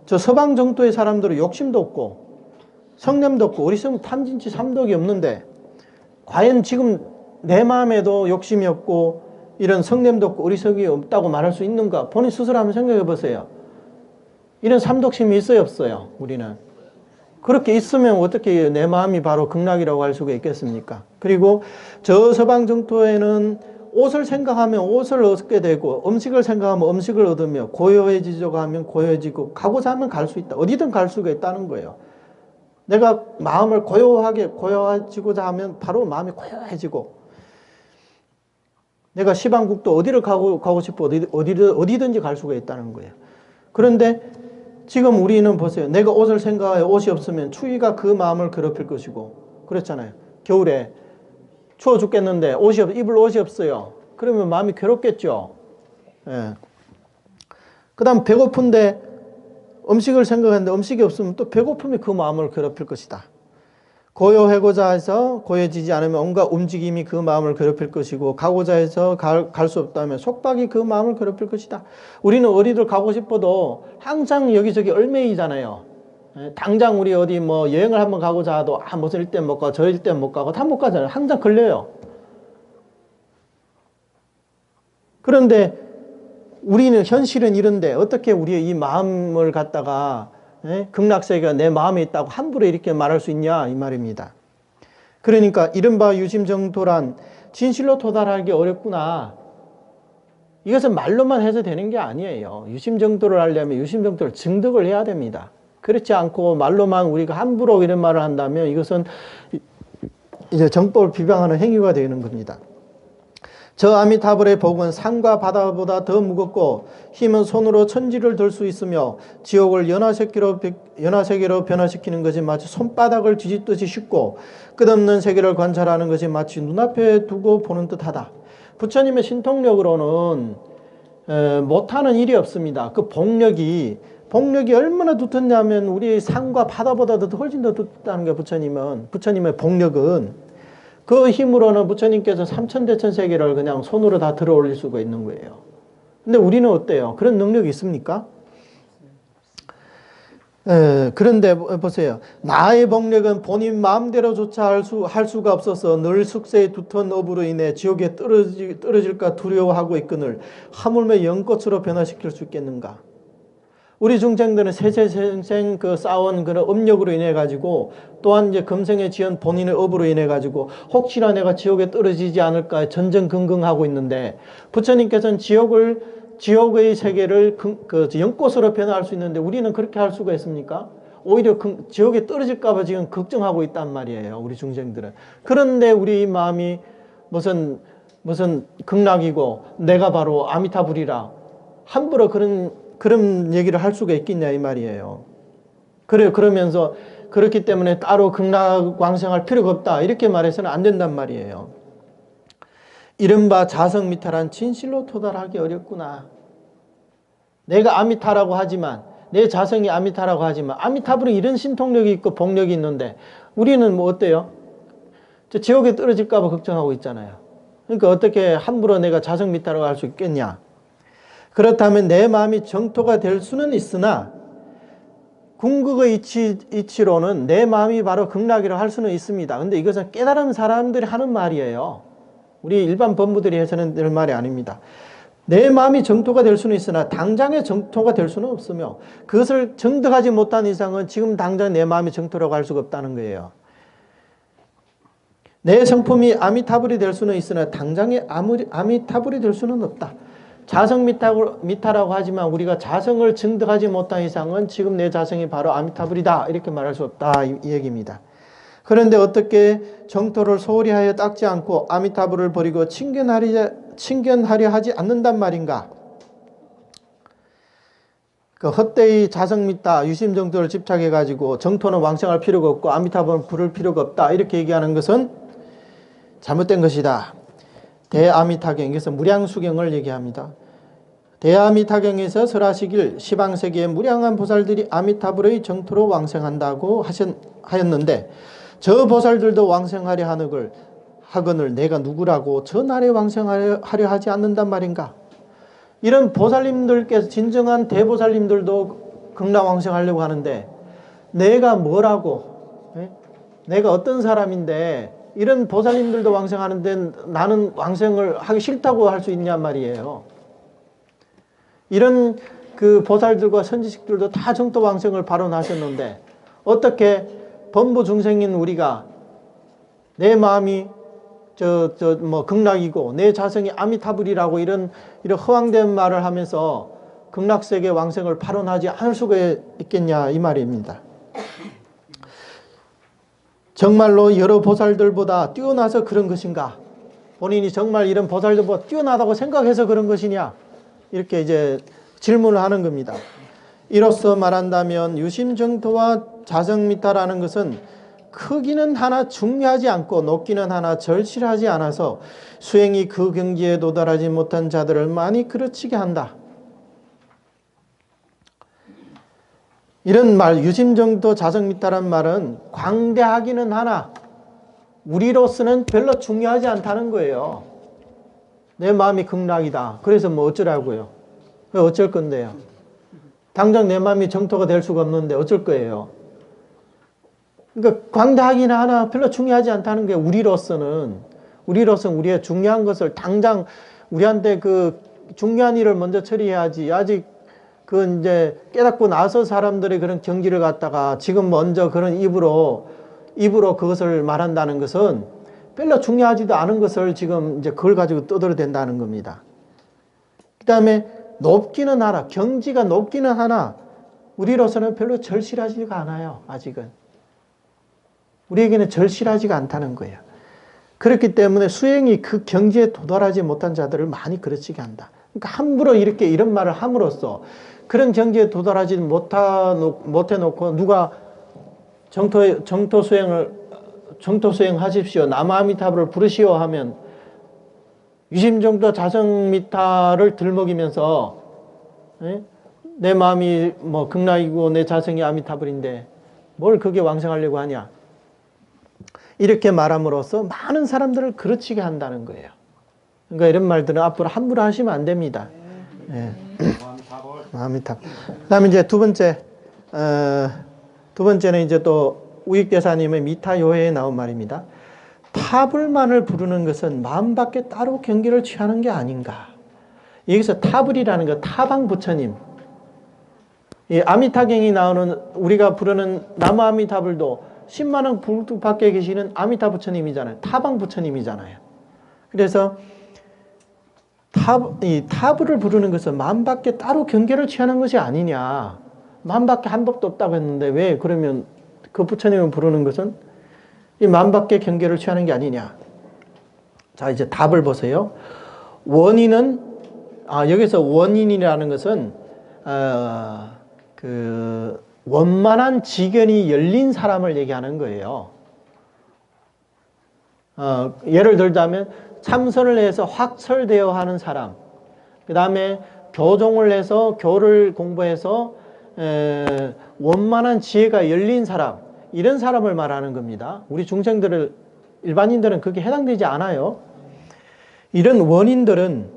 저 서방 정토의 사람들은 욕심도 없고 성냄도 없고 어리석음 탐진치 삼독이 없는데 과연 지금 내 마음에도 욕심이 없고 이런 성냄도 없고 어리석음이 없다고 말할 수 있는가? 본인 스스로 한번 생각해 보세요. 이런 삼독심이 있어요 없어요? 우리는. 그렇게 있으면 어떻게 내 마음이 바로 극락이라고 할 수가 있겠습니까? 그리고 저 서방 정토에는 옷을 생각하면 옷을 얻게 되고 음식을 생각하면 음식을 얻으며 고요해지려고 하면 고요해지고 가고자 하면 갈 수 있다. 어디든 갈 수가 있다는 거예요. 내가 마음을 고요해지고자 하면 바로 마음이 고요해지고 내가 시방국도 어디를 가고 싶어 어디든지 갈 수가 있다는 거예요. 그런데 지금 우리는 보세요. 내가 옷을 생각하여 옷이 없으면 추위가 그 마음을 괴롭힐 것이고 그렇잖아요. 겨울에 추워 죽겠는데 입을 옷이 없어요. 그러면 마음이 괴롭겠죠. 예. 그 다음 배고픈데 음식을 생각하는데 음식이 없으면 또 배고픔이 그 마음을 괴롭힐 것이다. 고요하고자 해서 고요해지지 않으면 온갖 움직임이 그 마음을 괴롭힐 것이고 가고자 해서 갈 수 없다면 속박이 그 마음을 괴롭힐 것이다. 우리는 어디를 가고 싶어도 항상 여기저기 얽매이잖아요. 당장 우리 어디 뭐 여행을 한번 가고자 해도 무슨 일 때문에 못 가고 저 일 때문에 못 가고 다 못 가잖아요. 항상 걸려요. 그런데 우리는 현실은 이런데 어떻게 우리의 이 마음을 갖다가 극락세계가 내 마음에 있다고 함부로 이렇게 말할 수 있냐 이 말입니다. 그러니까 이른바 유심정토란 진실로 도달하기 어렵구나. 이것은 말로만 해서 되는 게 아니에요. 유심정토를 하려면 유심정토를 증득을 해야 됩니다. 그렇지 않고 말로만 우리가 함부로 이런 말을 한다면 이것은 이제 정법을 비방하는 행위가 되는 겁니다. 저 아미타불의 복은 산과 바다보다 더 무겁고 힘은 손으로 천지를 들 수 있으며 지옥을 연화세계로 변화시키는 것이 마치 손바닥을 뒤집듯이 쉽고 끝없는 세계를 관찰하는 것이 마치 눈앞에 두고 보는 듯하다. 부처님의 신통력으로는 못하는 일이 없습니다. 그 복력이 얼마나 두텁냐면 우리 산과 바다보다도 훨씬 더 두텁다는 게 부처님의 복력은 그 힘으로는 부처님께서 삼천대천 세계를 그냥 손으로 다 들어 올릴 수가 있는 거예요. 근데 우리는 어때요? 그런 능력이 있습니까? 그런데 보세요. 나의 복력은 본인 마음대로조차 할 수가 없어서 늘 숙세의 두터운 업으로 인해 지옥에 떨어질까 두려워하고 있거늘 하물며 연꽃으로 변화시킬 수 있겠는가? 우리 중생들은 세세생생 쌓아온 그런 업력으로 인해 가지고 또한 이제 금생에 지은 본인의 업으로 인해 가지고 혹시나 내가 지옥에 떨어지지 않을까 전전긍긍하고 있는데 부처님께서는 지옥의 세계를 연꽃으로 변화할 수 있는데 우리는 그렇게 할 수가 있습니까? 오히려 지옥에 떨어질까 봐 지금 걱정하고 있단 말이에요. 우리 중생들은. 그런데 우리 마음이 무슨 극락이고 내가 바로 아미타불이라 함부로 그런 얘기를 할 수가 있겠냐 이 말이에요. 그러면서 그렇기 때문에 따로 극락 왕생할 필요가 없다 이렇게 말해서는 안 된단 말이에요. 이른바 자성미타란 진실로 도달하기 어렵구나. 내가 아미타라고 하지만 내 자성이 아미타라고 하지만 아미타불은 이런 신통력이 있고 복력이 있는데 우리는 뭐 어때요? 저 지옥에 떨어질까 봐 걱정하고 있잖아요. 그러니까 어떻게 함부로 내가 자성미타라고 할 수 있겠냐. 그렇다면 내 마음이 정토가 될 수는 있으나 궁극의 이치로는 내 마음이 바로 극락이라고 할 수는 있습니다. 근데 이것은 깨달은 사람들이 하는 말이에요. 우리 일반 범부들이 해서는 될 말이 아닙니다. 내 마음이 정토가 될 수는 있으나 당장의 정토가 될 수는 없으며 그것을 정득하지 못한 이상은 지금 당장 내 마음이 정토라고 할 수가 없다는 거예요. 내 성품이 아미타불이 될 수는 있으나 당장의 아미타불이 될 수는 없다. 자성미타라고 하지만 우리가 자성을 증득하지 못한 이상은 지금 내 자성이 바로 아미타불이다 이렇게 말할 수 없다 이 얘기입니다. 그런데 어떻게 정토를 소홀히 하여 닦지 않고 아미타불을 버리고 친견하려 하지 않는단 말인가? 그 헛되이 자성미타 유심정토를 집착해가지고 정토는 왕성할 필요가 없고 아미타불은 부를 필요가 없다 이렇게 얘기하는 것은 잘못된 것이다. 대아미타경에서 무량수경을 얘기합니다. 대아미타경에서 설하시길 시방세계의 무량한 보살들이 아미타불의 정토로 왕생한다고 하였는데 저 보살들도 왕생하려 하거늘 내가 누구라고 저 날에 왕생하려 하지 않는단 말인가? 이런 보살님들께서 진정한 대보살님들도 극락왕생하려고 하는데 내가 뭐라고 내가 어떤 사람인데 이런 보살님들도 왕생하는데 나는 왕생을 하기 싫다고 할 수 있냔 말이에요. 이런 그 보살들과 선지식들도 다 정토 왕생을 발언하셨는데 어떻게 범부 중생인 우리가 내 마음이 극락이고 내 자성이 아미타불이라고 이런 허황된 말을 하면서 극락세계 왕생을 발언하지 않을 수가 있겠냐 이 말입니다. 정말로 여러 보살들보다 뛰어나서 그런 것인가? 본인이 정말 이런 보살들보다 뛰어나다고 생각해서 그런 것이냐? 이렇게 이제 질문을 하는 겁니다. 이로써 말한다면 유심정토와 자성미타라는 것은 크기는 하나 중요하지 않고 높기는 하나 절실하지 않아서 수행이 그 경지에 도달하지 못한 자들을 많이 그르치게 한다. 이런 말, 유심정토 자성미타란 말은 광대하기는 하나 우리로서는 별로 중요하지 않다는 거예요. 내 마음이 극락이다. 그래서 뭐 어쩌라고요? 어쩔 건데요? 당장 내 마음이 정토가 될 수가 없는데 어쩔 거예요? 그러니까 광대하기는 하나 별로 중요하지 않다는 게 우리로서는 우리의 중요한 것을 당장 우리한테 그 중요한 일을 먼저 처리해야지. 아직 그 이제 깨닫고 나서 사람들의 그런 경지를 갖다가 지금 먼저 그런 입으로 그것을 말한다는 것은 별로 중요하지도 않은 것을 지금 이제 그걸 가지고 떠들어댄다는 겁니다. 그 다음에 높기는 하나, 경지가 높기는 하나, 우리로서는 별로 절실하지가 않아요, 아직은. 우리에게는 절실하지가 않다는 거예요. 그렇기 때문에 수행이 그 경지에 도달하지 못한 자들을 많이 그르치게 한다. 그러니까 함부로 이렇게 이런 말을 함으로써 그런 경지에 도달하지 못해놓고 누가 정토 수행하십시오, 남아미타불을 부르시오 하면 유심정토 자성미타를 들먹이면서 내 마음이 뭐 극락이고 내 자성이 아미타불인데 뭘 그게 왕성하려고 하냐, 이렇게 말함으로써 많은 사람들을 그르치게 한다는 거예요. 그러니까 이런 말들은 앞으로 함부로 하시면 안 됩니다. 예. 아미타불. 그 다음에 이제 두 번째는 이제 또 우익대사님의 미타요해에 나온 말입니다. 타불만을 부르는 것은 마음 밖에 따로 경계를 취하는 게 아닌가. 여기서 타불이라는 거, 타방 부처님. 이 아미타경이 나오는 우리가 부르는 나무 아미타불도 10만원 불뚝 밖에 계시는 아미타 부처님이잖아요. 타방 부처님이잖아요. 그래서 이 타불을 부르는 것은 마음 밖에 따로 경계를 취하는 것이 아니냐. 마음 밖에 한 법도 없다고 했는데 왜 그러면 그 부처님을 부르는 것은 이 마음 밖에 경계를 취하는 게 아니냐. 자, 이제 답을 보세요. 원인은, 여기서 원인이라는 것은, 원만한 지견이 열린 사람을 얘기하는 거예요. 예를 들자면, 참선을 해서 확철되어 하는 사람, 그 다음에 교종을 해서, 교를 공부해서, 원만한 지혜가 열린 사람, 이런 사람을 말하는 겁니다. 우리 중생들을, 일반인들은 그게 해당되지 않아요. 이런 원인들은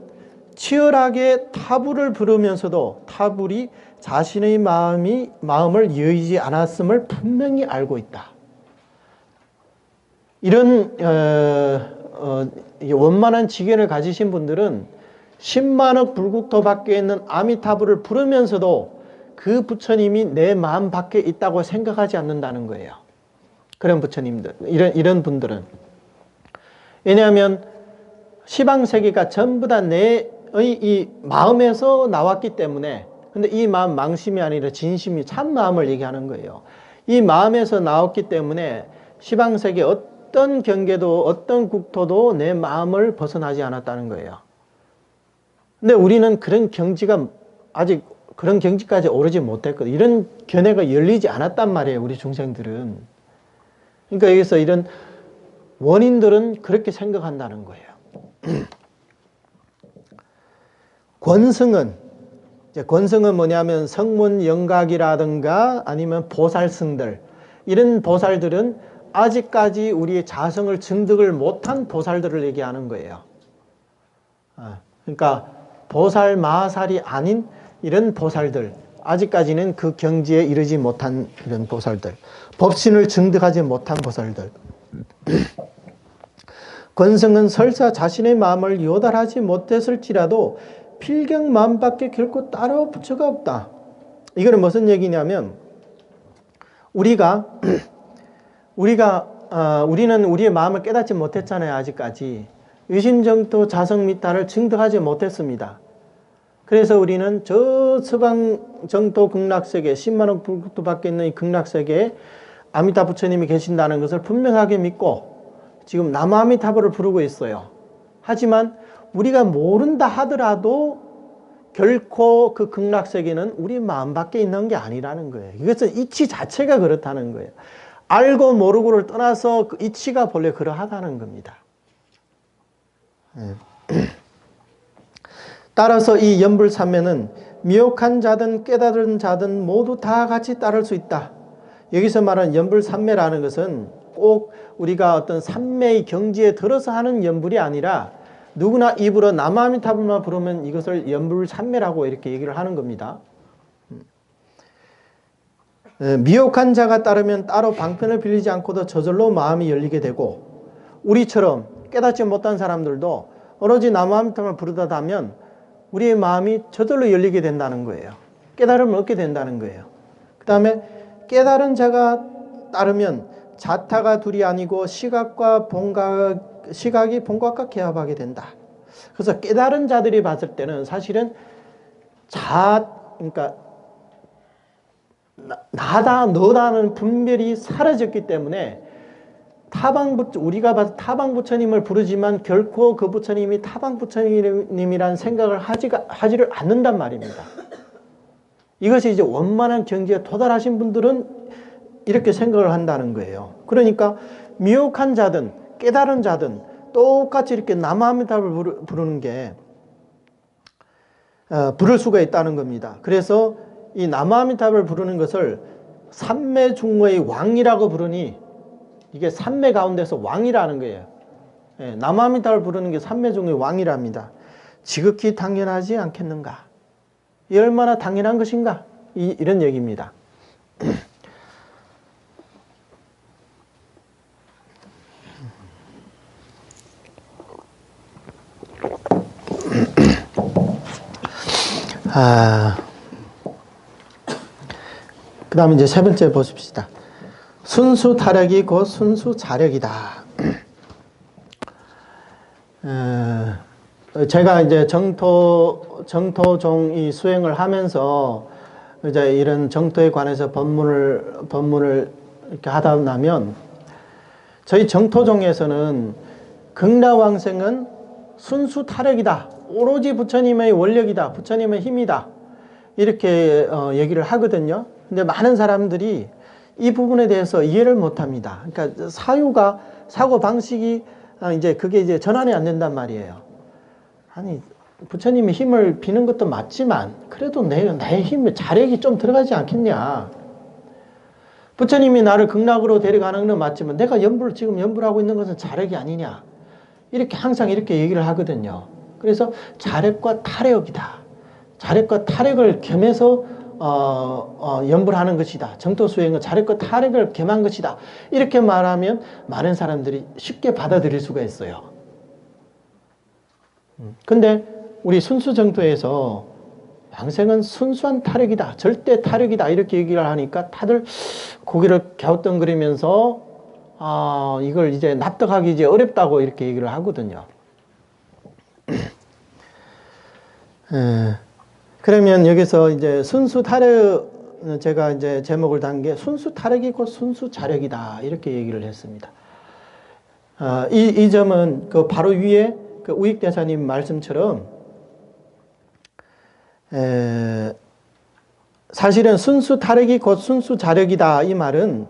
치열하게 타불을 부르면서도 타불이 자신의 마음을 여의지 않았음을 분명히 알고 있다. 이런 원만한 지견을 가지신 분들은 10만억 불국토 밖에 있는 아미타불을 부르면서도 그 부처님이 내 마음 밖에 있다고 생각하지 않는다는 거예요. 그런 부처님들, 이런 분들은. 왜냐하면 시방세계가 전부 다 내의 이 마음에서 나왔기 때문에, 근데 이 마음 망심이 아니라 진심이 참 마음을 얘기하는 거예요. 이 마음에서 나왔기 때문에 시방세계 어떤 경계도 어떤 국토도 내 마음을 벗어나지 않았다는 거예요. 근데 우리는 그런 경지가 아직 그런 경지까지 오르지 못했거든요. 이런 견해가 열리지 않았단 말이에요, 우리 중생들은. 그러니까 여기서 이런 원인들은 그렇게 생각한다는 거예요. 권승은 뭐냐면 성문 영각이라든가 아니면 보살승들, 이런 보살들은 아직까지 우리의 자성을 증득을 못한 보살들을 얘기하는 거예요. 그러니까 보살 마살이 아닌 이런 보살들, 아직까지는 그 경지에 이르지 못한 이런 보살들, 법신을 증득하지 못한 보살들. 권성은 설사 자신의 마음을 요달하지 못했을지라도 필경 마음밖에 결코 따로 부처가 없다. 이거는 무슨 얘기냐면 우리는 우리의 마음을 깨닫지 못했잖아요. 아직까지 유심정토 자성미타를 증득하지 못했습니다. 그래서 우리는 저 서방정토 극락세계 10만억 불국토 밖에 있는 이 극락세계에 아미타 부처님이 계신다는 것을 분명하게 믿고 지금 남아미타불을 부르고 있어요. 하지만 우리가 모른다 하더라도 결코 그 극락세계는 우리 마음 밖에 있는 게 아니라는 거예요. 이것은 이치 자체가 그렇다는 거예요. 알고 모르고를 떠나서 그 이치가 본래 그러하다는 겁니다. 따라서 이 연불삼매는 미혹한 자든 깨달은 자든 모두 다 같이 따를 수 있다. 여기서 말하는 연불삼매라는 것은 꼭 우리가 어떤 삼매의 경지에 들어서 하는 연불이 아니라 누구나 입으로 남아미타불만 부르면 이것을 연불삼매라고 이렇게 얘기를 하는 겁니다. 미혹한 자가 따르면 따로 방편을 빌리지 않고도 저절로 마음이 열리게 되고, 우리처럼 깨닫지 못한 사람들도 오로지 남아미타불만 부르다 하면 우리의 마음이 저절로 열리게 된다는 거예요. 깨달음을 얻게 된다는 거예요. 그 다음에 깨달은 자가 따르면 자타가 둘이 아니고 시각이 본각과 개합하게 된다. 그래서 깨달은 자들이 봤을 때는 사실은 그러니까 나다 너다는 분별이 사라졌기 때문에 우리가 봐서 타방 부처님을 부르지만 결코 그 부처님이 타방 부처님이라는 생각을 하지를 않는단 말입니다. 이것이 이제 원만한 경지에 도달하신 분들은 이렇게 생각을 한다는 거예요. 그러니까 미혹한 자든 깨달은 자든 똑같이 이렇게 남아미타불을 부르는 게 부를 수가 있다는 겁니다. 그래서 이 남아미타불을 부르는 것을 삼매 중의 왕이라고 부르니 이게 삼매 가운데서 왕이라는 거예요. 남아미타불을 부르는 게 삼매 중의 왕이랍니다. 지극히 당연하지 않겠는가? 이 얼마나 당연한 것인가? 이런 얘기입니다. 그 다음에 이제 세 번째 보십시다. 순수 타력이 곧 순수 자력이다. 제가 이제 정토종 이 수행을 하면서 이제 이런 정토에 관해서 법문을 이렇게 하다 나면 저희 정토종에서는 극락왕생은 순수 타력이다. 오로지 부처님의 원력이다. 부처님의 힘이다. 이렇게 얘기를 하거든요. 근데 많은 사람들이 이 부분에 대해서 이해를 못 합니다. 그러니까 사고 방식이 이제 그게 이제 전환이 안 된단 말이에요. 아니, 부처님이 힘을 비는 것도 맞지만 그래도 내 힘에 자력이 좀 들어가지 않겠냐. 부처님이 나를 극락으로 데려가는 건 맞지만 내가 지금 연불을 하고 있는 것은 자력이 아니냐. 이렇게 항상 이렇게 얘기를 하거든요. 그래서 자력과 타력이다. 자력과 타력을 겸해서 연불하는 것이다. 정토 수행은 자력과 타력을 겸한 것이다. 이렇게 말하면 많은 사람들이 쉽게 받아들일 수가 있어요. 근데 우리 순수 정토에서 양생은 순수한 타력이다. 절대 타력이다. 이렇게 얘기를 하니까 다들 고개를 갸우뚱거리면서 이걸 이제 납득하기 이제 어렵다고 이렇게 얘기를 하거든요. 그러면 여기서 이제 순수 타력, 제가 이제 제목을 단 게 순수 타력이 곧 순수 자력이다. 이렇게 얘기를 했습니다. 이 점은 그 바로 위에 그 우익대사님 말씀처럼 사실은 순수 타력이 곧 순수 자력이다. 이 말은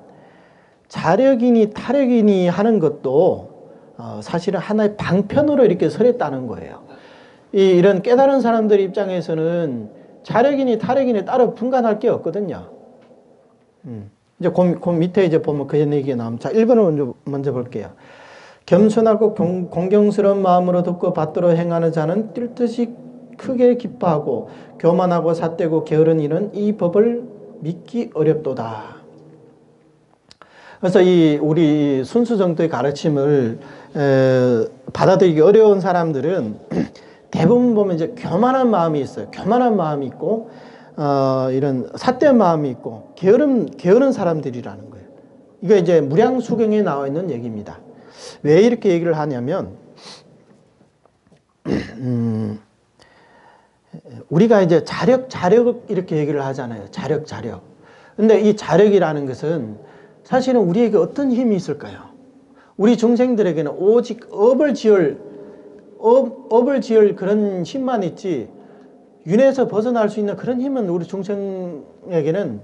자력이니 타력이니 하는 것도 사실은 하나의 방편으로 이렇게 설했다는 거예요. 이런 깨달은 사람들 입장에서는 자력이니 타력이니 따로 분간할 게 없거든요. 이제 그 밑에 이제 보면 그 얘기가 나옵니다. 자, 1번을 먼저 볼게요. 겸손하고 공경스러운 마음으로 듣고 받들어 행하는 자는 뛸 듯이 크게 기뻐하고 교만하고 삿되고 게으른 이는 이 법을 믿기 어렵도다. 그래서 우리 순수 정도의 가르침을 받아들이기 어려운 사람들은 대부분 보면 이제 교만한 마음이 있어요. 교만한 마음이 있고, 이런 삿된 마음이 있고, 게으른 사람들이라는 거예요. 이거 이제 무량수경에 나와 있는 얘기입니다. 왜 이렇게 얘기를 하냐면, 우리가 이제 자력 이렇게 얘기를 하잖아요. 자력. 근데 이 자력이라는 것은 사실은 우리에게 어떤 힘이 있을까요? 우리 중생들에게는 오직 업을 지을 그런 힘만 있지 윤회에서 벗어날 수 있는 그런 힘은 우리 중생에게는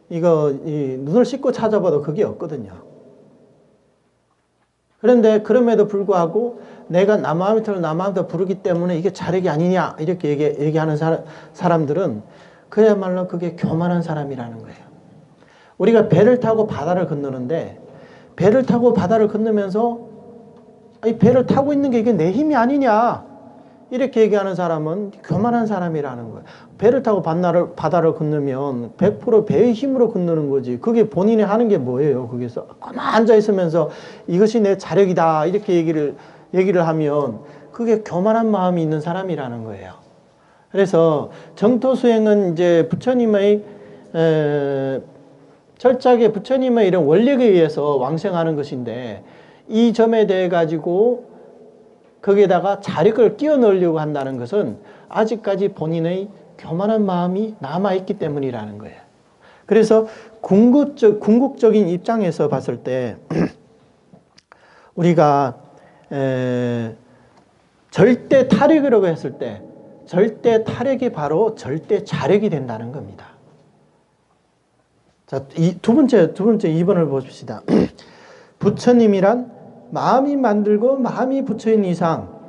눈을 씻고 찾아봐도 그게 없거든요. 그런데 그럼에도 불구하고 내가 남아미타를 부르기 때문에 이게 자력이 아니냐 이렇게 얘기하는 사람들은 그야말로 그게 교만한 사람이라는 거예요. 우리가 배를 타고 바다를 건너는데 배를 타고 바다를 건너면서 이 배를 타고 있는 게 이게 내 힘이 아니냐 이렇게 얘기하는 사람은 교만한 사람이라는 거예요. 배를 타고 바다를 건너면 100% 배의 힘으로 건너는 거지. 그게 본인이 하는 게 뭐예요? 거기서 가만 앉아 있으면서 이것이 내 자력이다 이렇게 얘기를 하면 그게 교만한 마음이 있는 사람이라는 거예요. 그래서 정토 수행은 이제 부처님의 철저하게 부처님의 이런 원력에 의해서 왕생하는 것인데, 이 점에 대해 가지고 거기에다가 자력을 끼워 넣으려고 한다는 것은 아직까지 본인의 교만한 마음이 남아있기 때문이라는 거예요. 그래서 궁극적인 입장에서 봤을 때 우리가 절대 타력이라고 했을 때 절대 타력이 바로 절대 자력이 된다는 겁니다. 자, 두 번째 2번을 보십시다. 부처님이란 마음이 만들고 마음이 부처인 이상,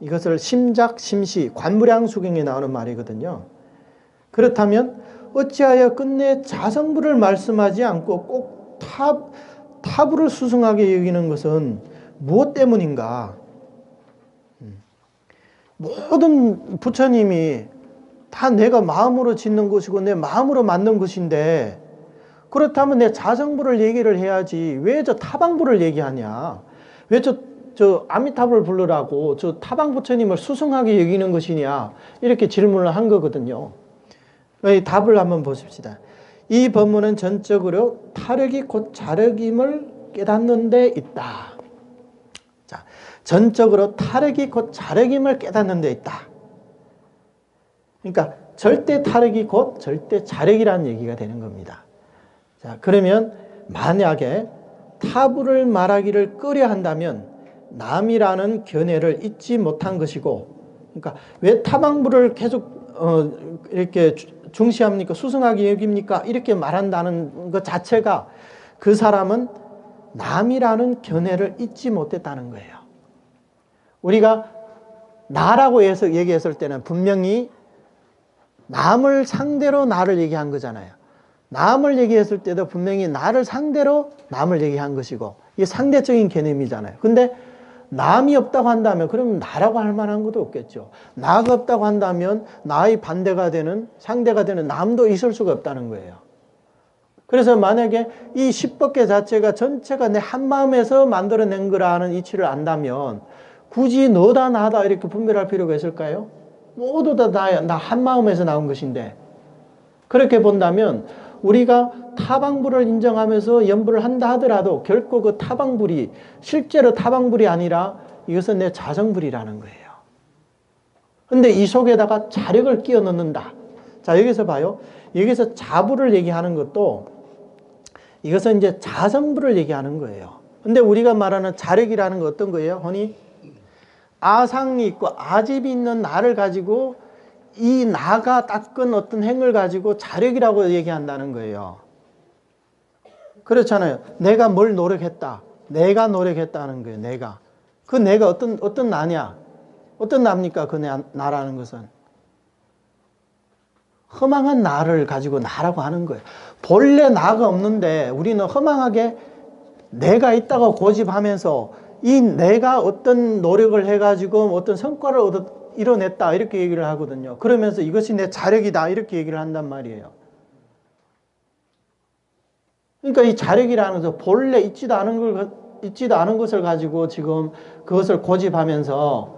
이것을 심작, 심시, 관무량수경에 나오는 말이거든요. 그렇다면 어찌하여 끝내 자성부를 말씀하지 않고 꼭 타부를 수승하게 여기는 것은 무엇 때문인가? 모든 부처님이 다 내가 마음으로 짓는 것이고 내 마음으로 만든 것인데, 그렇다면 내 자성부를 얘기를 해야지 왜 저 타방부를 얘기하냐? 왜 저 아미타불을 부르라고 저 타방 부처님을 수승하게 여기는 것이냐? 이렇게 질문을 한 거거든요. 이 답을 한번 보십시다. 이 법문은 전적으로 타력이 곧 자력임을 깨닫는 데 있다. 자, 전적으로 타력이 곧 자력임을 깨닫는 데 있다. 그러니까 절대 타력이 곧 절대 자력이라는 얘기가 되는 겁니다. 자, 그러면 만약에 타부를 말하기를 꺼려 한다면 남이라는 견해를 잊지 못한 것이고, 그러니까 왜 타방부를 계속 이렇게 중시합니까? 수승하게 여깁니까? 이렇게 말한다는 것 자체가 그 사람은 남이라는 견해를 잊지 못했다는 거예요. 우리가 나라고 해서 얘기했을 때는 분명히 남을 상대로 나를 얘기한 거잖아요. 남을 얘기했을 때도 분명히 나를 상대로 남을 얘기한 것이고, 이게 상대적인 개념이잖아요. 근데 남이 없다고 한다면 그럼 나라고 할 만한 것도 없겠죠. 나가 없다고 한다면 나의 반대가 되는, 상대가 되는 남도 있을 수가 없다는 거예요. 그래서 만약에 이 10법계 자체가 전체가 내 한마음에서 만들어낸 거라는 이치를 안다면 굳이 너다 나다 이렇게 분별할 필요가 있을까요? 모두 다 나 한마음에서 나온 것인데, 그렇게 본다면 우리가 타방불을 인정하면서 연불을 한다 하더라도 결코 그 타방불이 실제로 타방불이 아니라 이것은 내 자성불이라는 거예요. 근데 이 속에다가 자력을 끼워 넣는다. 자, 여기서 봐요. 여기서 자부를 얘기하는 것도 이것은 이제 자성불을 얘기하는 거예요. 근데 우리가 말하는 자력이라는 건 어떤 거예요? 흔히 아상이 있고 아집이 있는 나를 가지고 이 나가 닦은 어떤 행을 가지고 자력이라고 얘기한다는 거예요. 그렇잖아요. 내가 뭘 노력했다. 내가 노력했다는 거예요. 내가. 그 내가 어떤 나냐? 어떤 나입니까? 그 나라는 것은. 허망한 나를 가지고 나라고 하는 거예요. 본래 나가 없는데 우리는 허망하게 내가 있다고 고집하면서 이 내가 어떤 노력을 해가지고 어떤 성과를 이뤄냈다 이렇게 얘기를 하거든요. 그러면서 이것이 내 자력이다 이렇게 얘기를 한단 말이에요. 그러니까 이 자력이라는 것은 본래 있지도 않은 것을 가지고 지금 그것을 고집하면서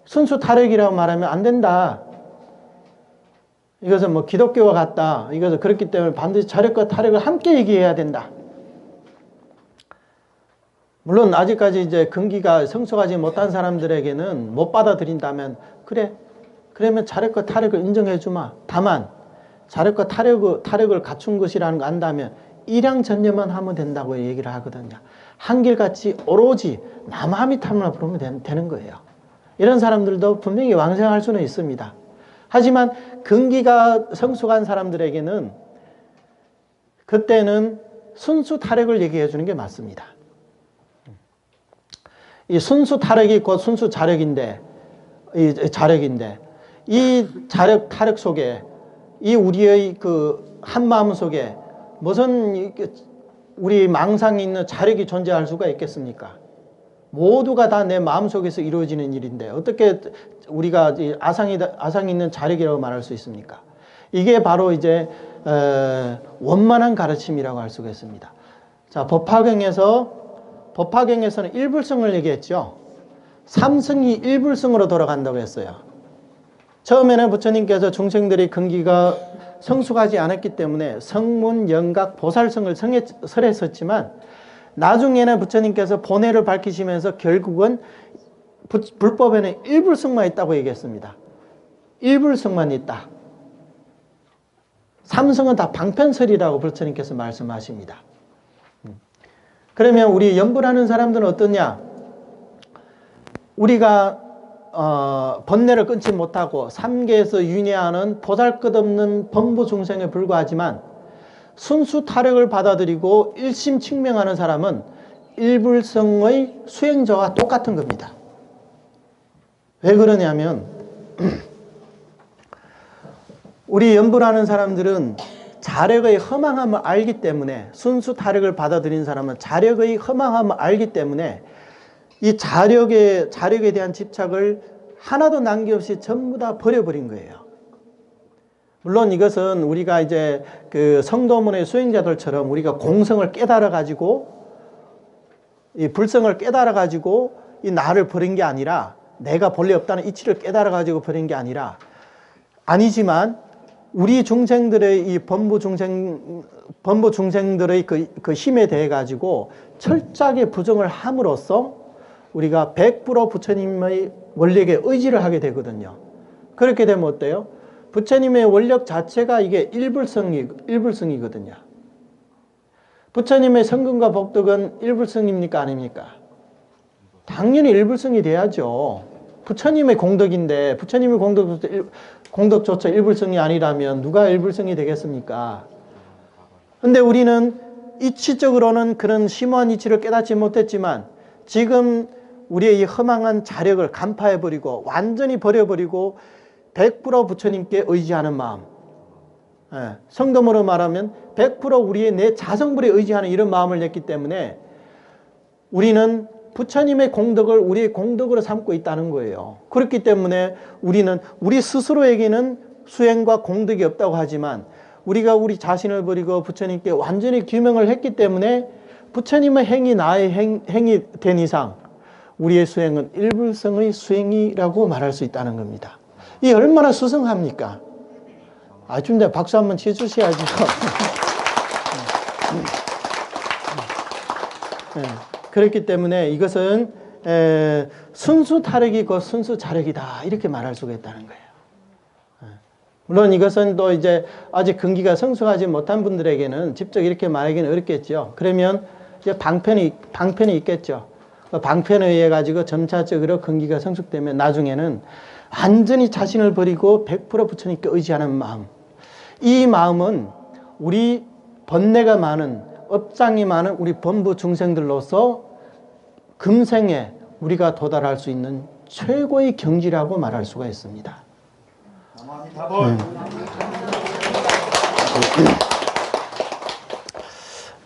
순수 타력이라고 말하면 안 된다. 이것은 뭐 기독교와 같다. 이것은 그렇기 때문에 반드시 자력과 타력을 함께 얘기해야 된다. 물론 아직까지 이제 근기가 성숙하지 못한 사람들에게는 못 받아들인다면 그래, 그러면 자력과 타력을 인정해 주마. 다만 자력과 타력을 갖춘 것이라는 거 안다면 일양전념만 하면 된다고 얘기를 하거든요. 한결같이 오로지 남아미타만 부르면 되는 거예요. 이런 사람들도 분명히 왕생할 수는 있습니다. 하지만 근기가 성숙한 사람들에게는 그때는 순수 타력을 얘기해 주는 게 맞습니다. 이 순수 타력이 곧 순수 자력인데, 이 자력, 타력 속에, 이 우리의 그 한마음 속에 무슨 우리 망상이 있는 자력이 존재할 수가 있겠습니까? 모두가 다 내 마음 속에서 이루어지는 일인데 어떻게 우리가 아상이 있는 자력이라고 말할 수 있습니까? 이게 바로 이제 원만한 가르침이라고 할 수가 있습니다. 자, 법화경에서는 일불성을 얘기했죠. 삼성이 일불성으로 돌아간다고 했어요. 처음에는 부처님께서 중생들이 근기가 성숙하지 않았기 때문에 성문, 영각, 보살성을 설했었지만 나중에는 부처님께서 본회를 밝히시면서 결국은 불법에는 일불성만 있다고 얘기했습니다. 일불성만 있다. 삼성은 다 방편설이라고 부처님께서 말씀하십니다. 그러면 우리 연불하는 사람들은 어떠냐? 우리가 번뇌를 끊지 못하고 삼계에서 윤회하는 보잘것없는 범부 중생에 불과하지만 순수 타력을 받아들이고 일심칙명하는 사람은 일불성의 수행자와 똑같은 겁니다. 왜 그러냐면 우리 연불하는 사람들은 자력의 허망함을 알기 때문에, 순수 타력을 받아들인 사람은 자력의 허망함을 알기 때문에 이 자력에 대한 집착을 하나도 남김없이 전부 다 버려버린 거예요. 물론 이것은 우리가 이제 그 성도문의 수행자들처럼 우리가 공성을 깨달아가지고, 이 불성을 깨달아가지고 이 나를 버린 게 아니라, 내가 본래 없다는 이치를 깨달아가지고 버린 게 아니지만 우리 중생들의 이 범부 중생들의 그 힘에 대해 가지고 철저하게 부정을 함으로써 우리가 100% 부처님의 원력에 의지를 하게 되거든요. 그렇게 되면 어때요? 부처님의 원력 자체가 이게 일불성이거든요. 부처님의 성근과 복덕은 일불성입니까? 아닙니까? 당연히 일불성이 돼야죠. 부처님의 공덕인데 부처님의 공덕조차 일불성이 아니라면 누가 일불성이 되겠습니까? 근데 우리는 이치적으로는 그런 심오한 이치를 깨닫지 못했지만 지금 우리의 이 허망한 자력을 간파해버리고 완전히 버려버리고 100% 부처님께 의지하는 마음, 성도모로 말하면 100% 우리의 내 자성불에 의지하는 이런 마음을 냈기 때문에 우리는 부처님의 공덕을 우리의 공덕으로 삼고 있다는 거예요. 그렇기 때문에 우리는 우리 스스로에게는 수행과 공덕이 없다고 하지만 우리가 우리 자신을 버리고 부처님께 완전히 규명을 했기 때문에 부처님의 행이 나의 행이 된 이상 우리의 수행은 일불성의 수행이라고 말할 수 있다는 겁니다. 이 얼마나 수승합니까? 좀 더 박수 한번 쳐주셔야죠. 그렇기 때문에 이것은 순수 타력이 곧 순수 자력이다 이렇게 말할 수가 있다는 거예요. 물론 이것은 또 이제 아직 근기가 성숙하지 못한 분들에게는 직접 이렇게 말하기는 어렵겠죠. 그러면 이제 방편이 있겠죠. 방편에 의해 가지고 점차적으로 근기가 성숙되면 나중에는 완전히 자신을 버리고 100% 부처님께 의지하는 마음. 이 마음은 우리 번뇌가 많은, 업장이 많은 우리 범부 중생들로서 금생에 우리가 도달할 수 있는 최고의 경지라고 말할 수가 있습니다.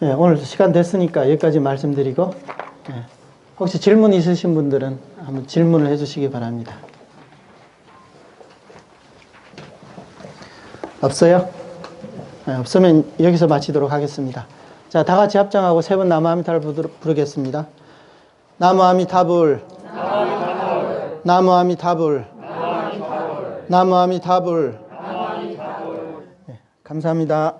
네, 오늘 시간 됐으니까 여기까지 말씀드리고, 혹시 질문 있으신 분들은 한번 질문을 해주시기 바랍니다. 없어요? 없으면 여기서 마치도록 하겠습니다. 자, 다 같이 합장하고 세 번 나무아미타불 부르겠습니다. 나무아미타불, 나무아미타불, 나무아미타불. 네, 감사합니다.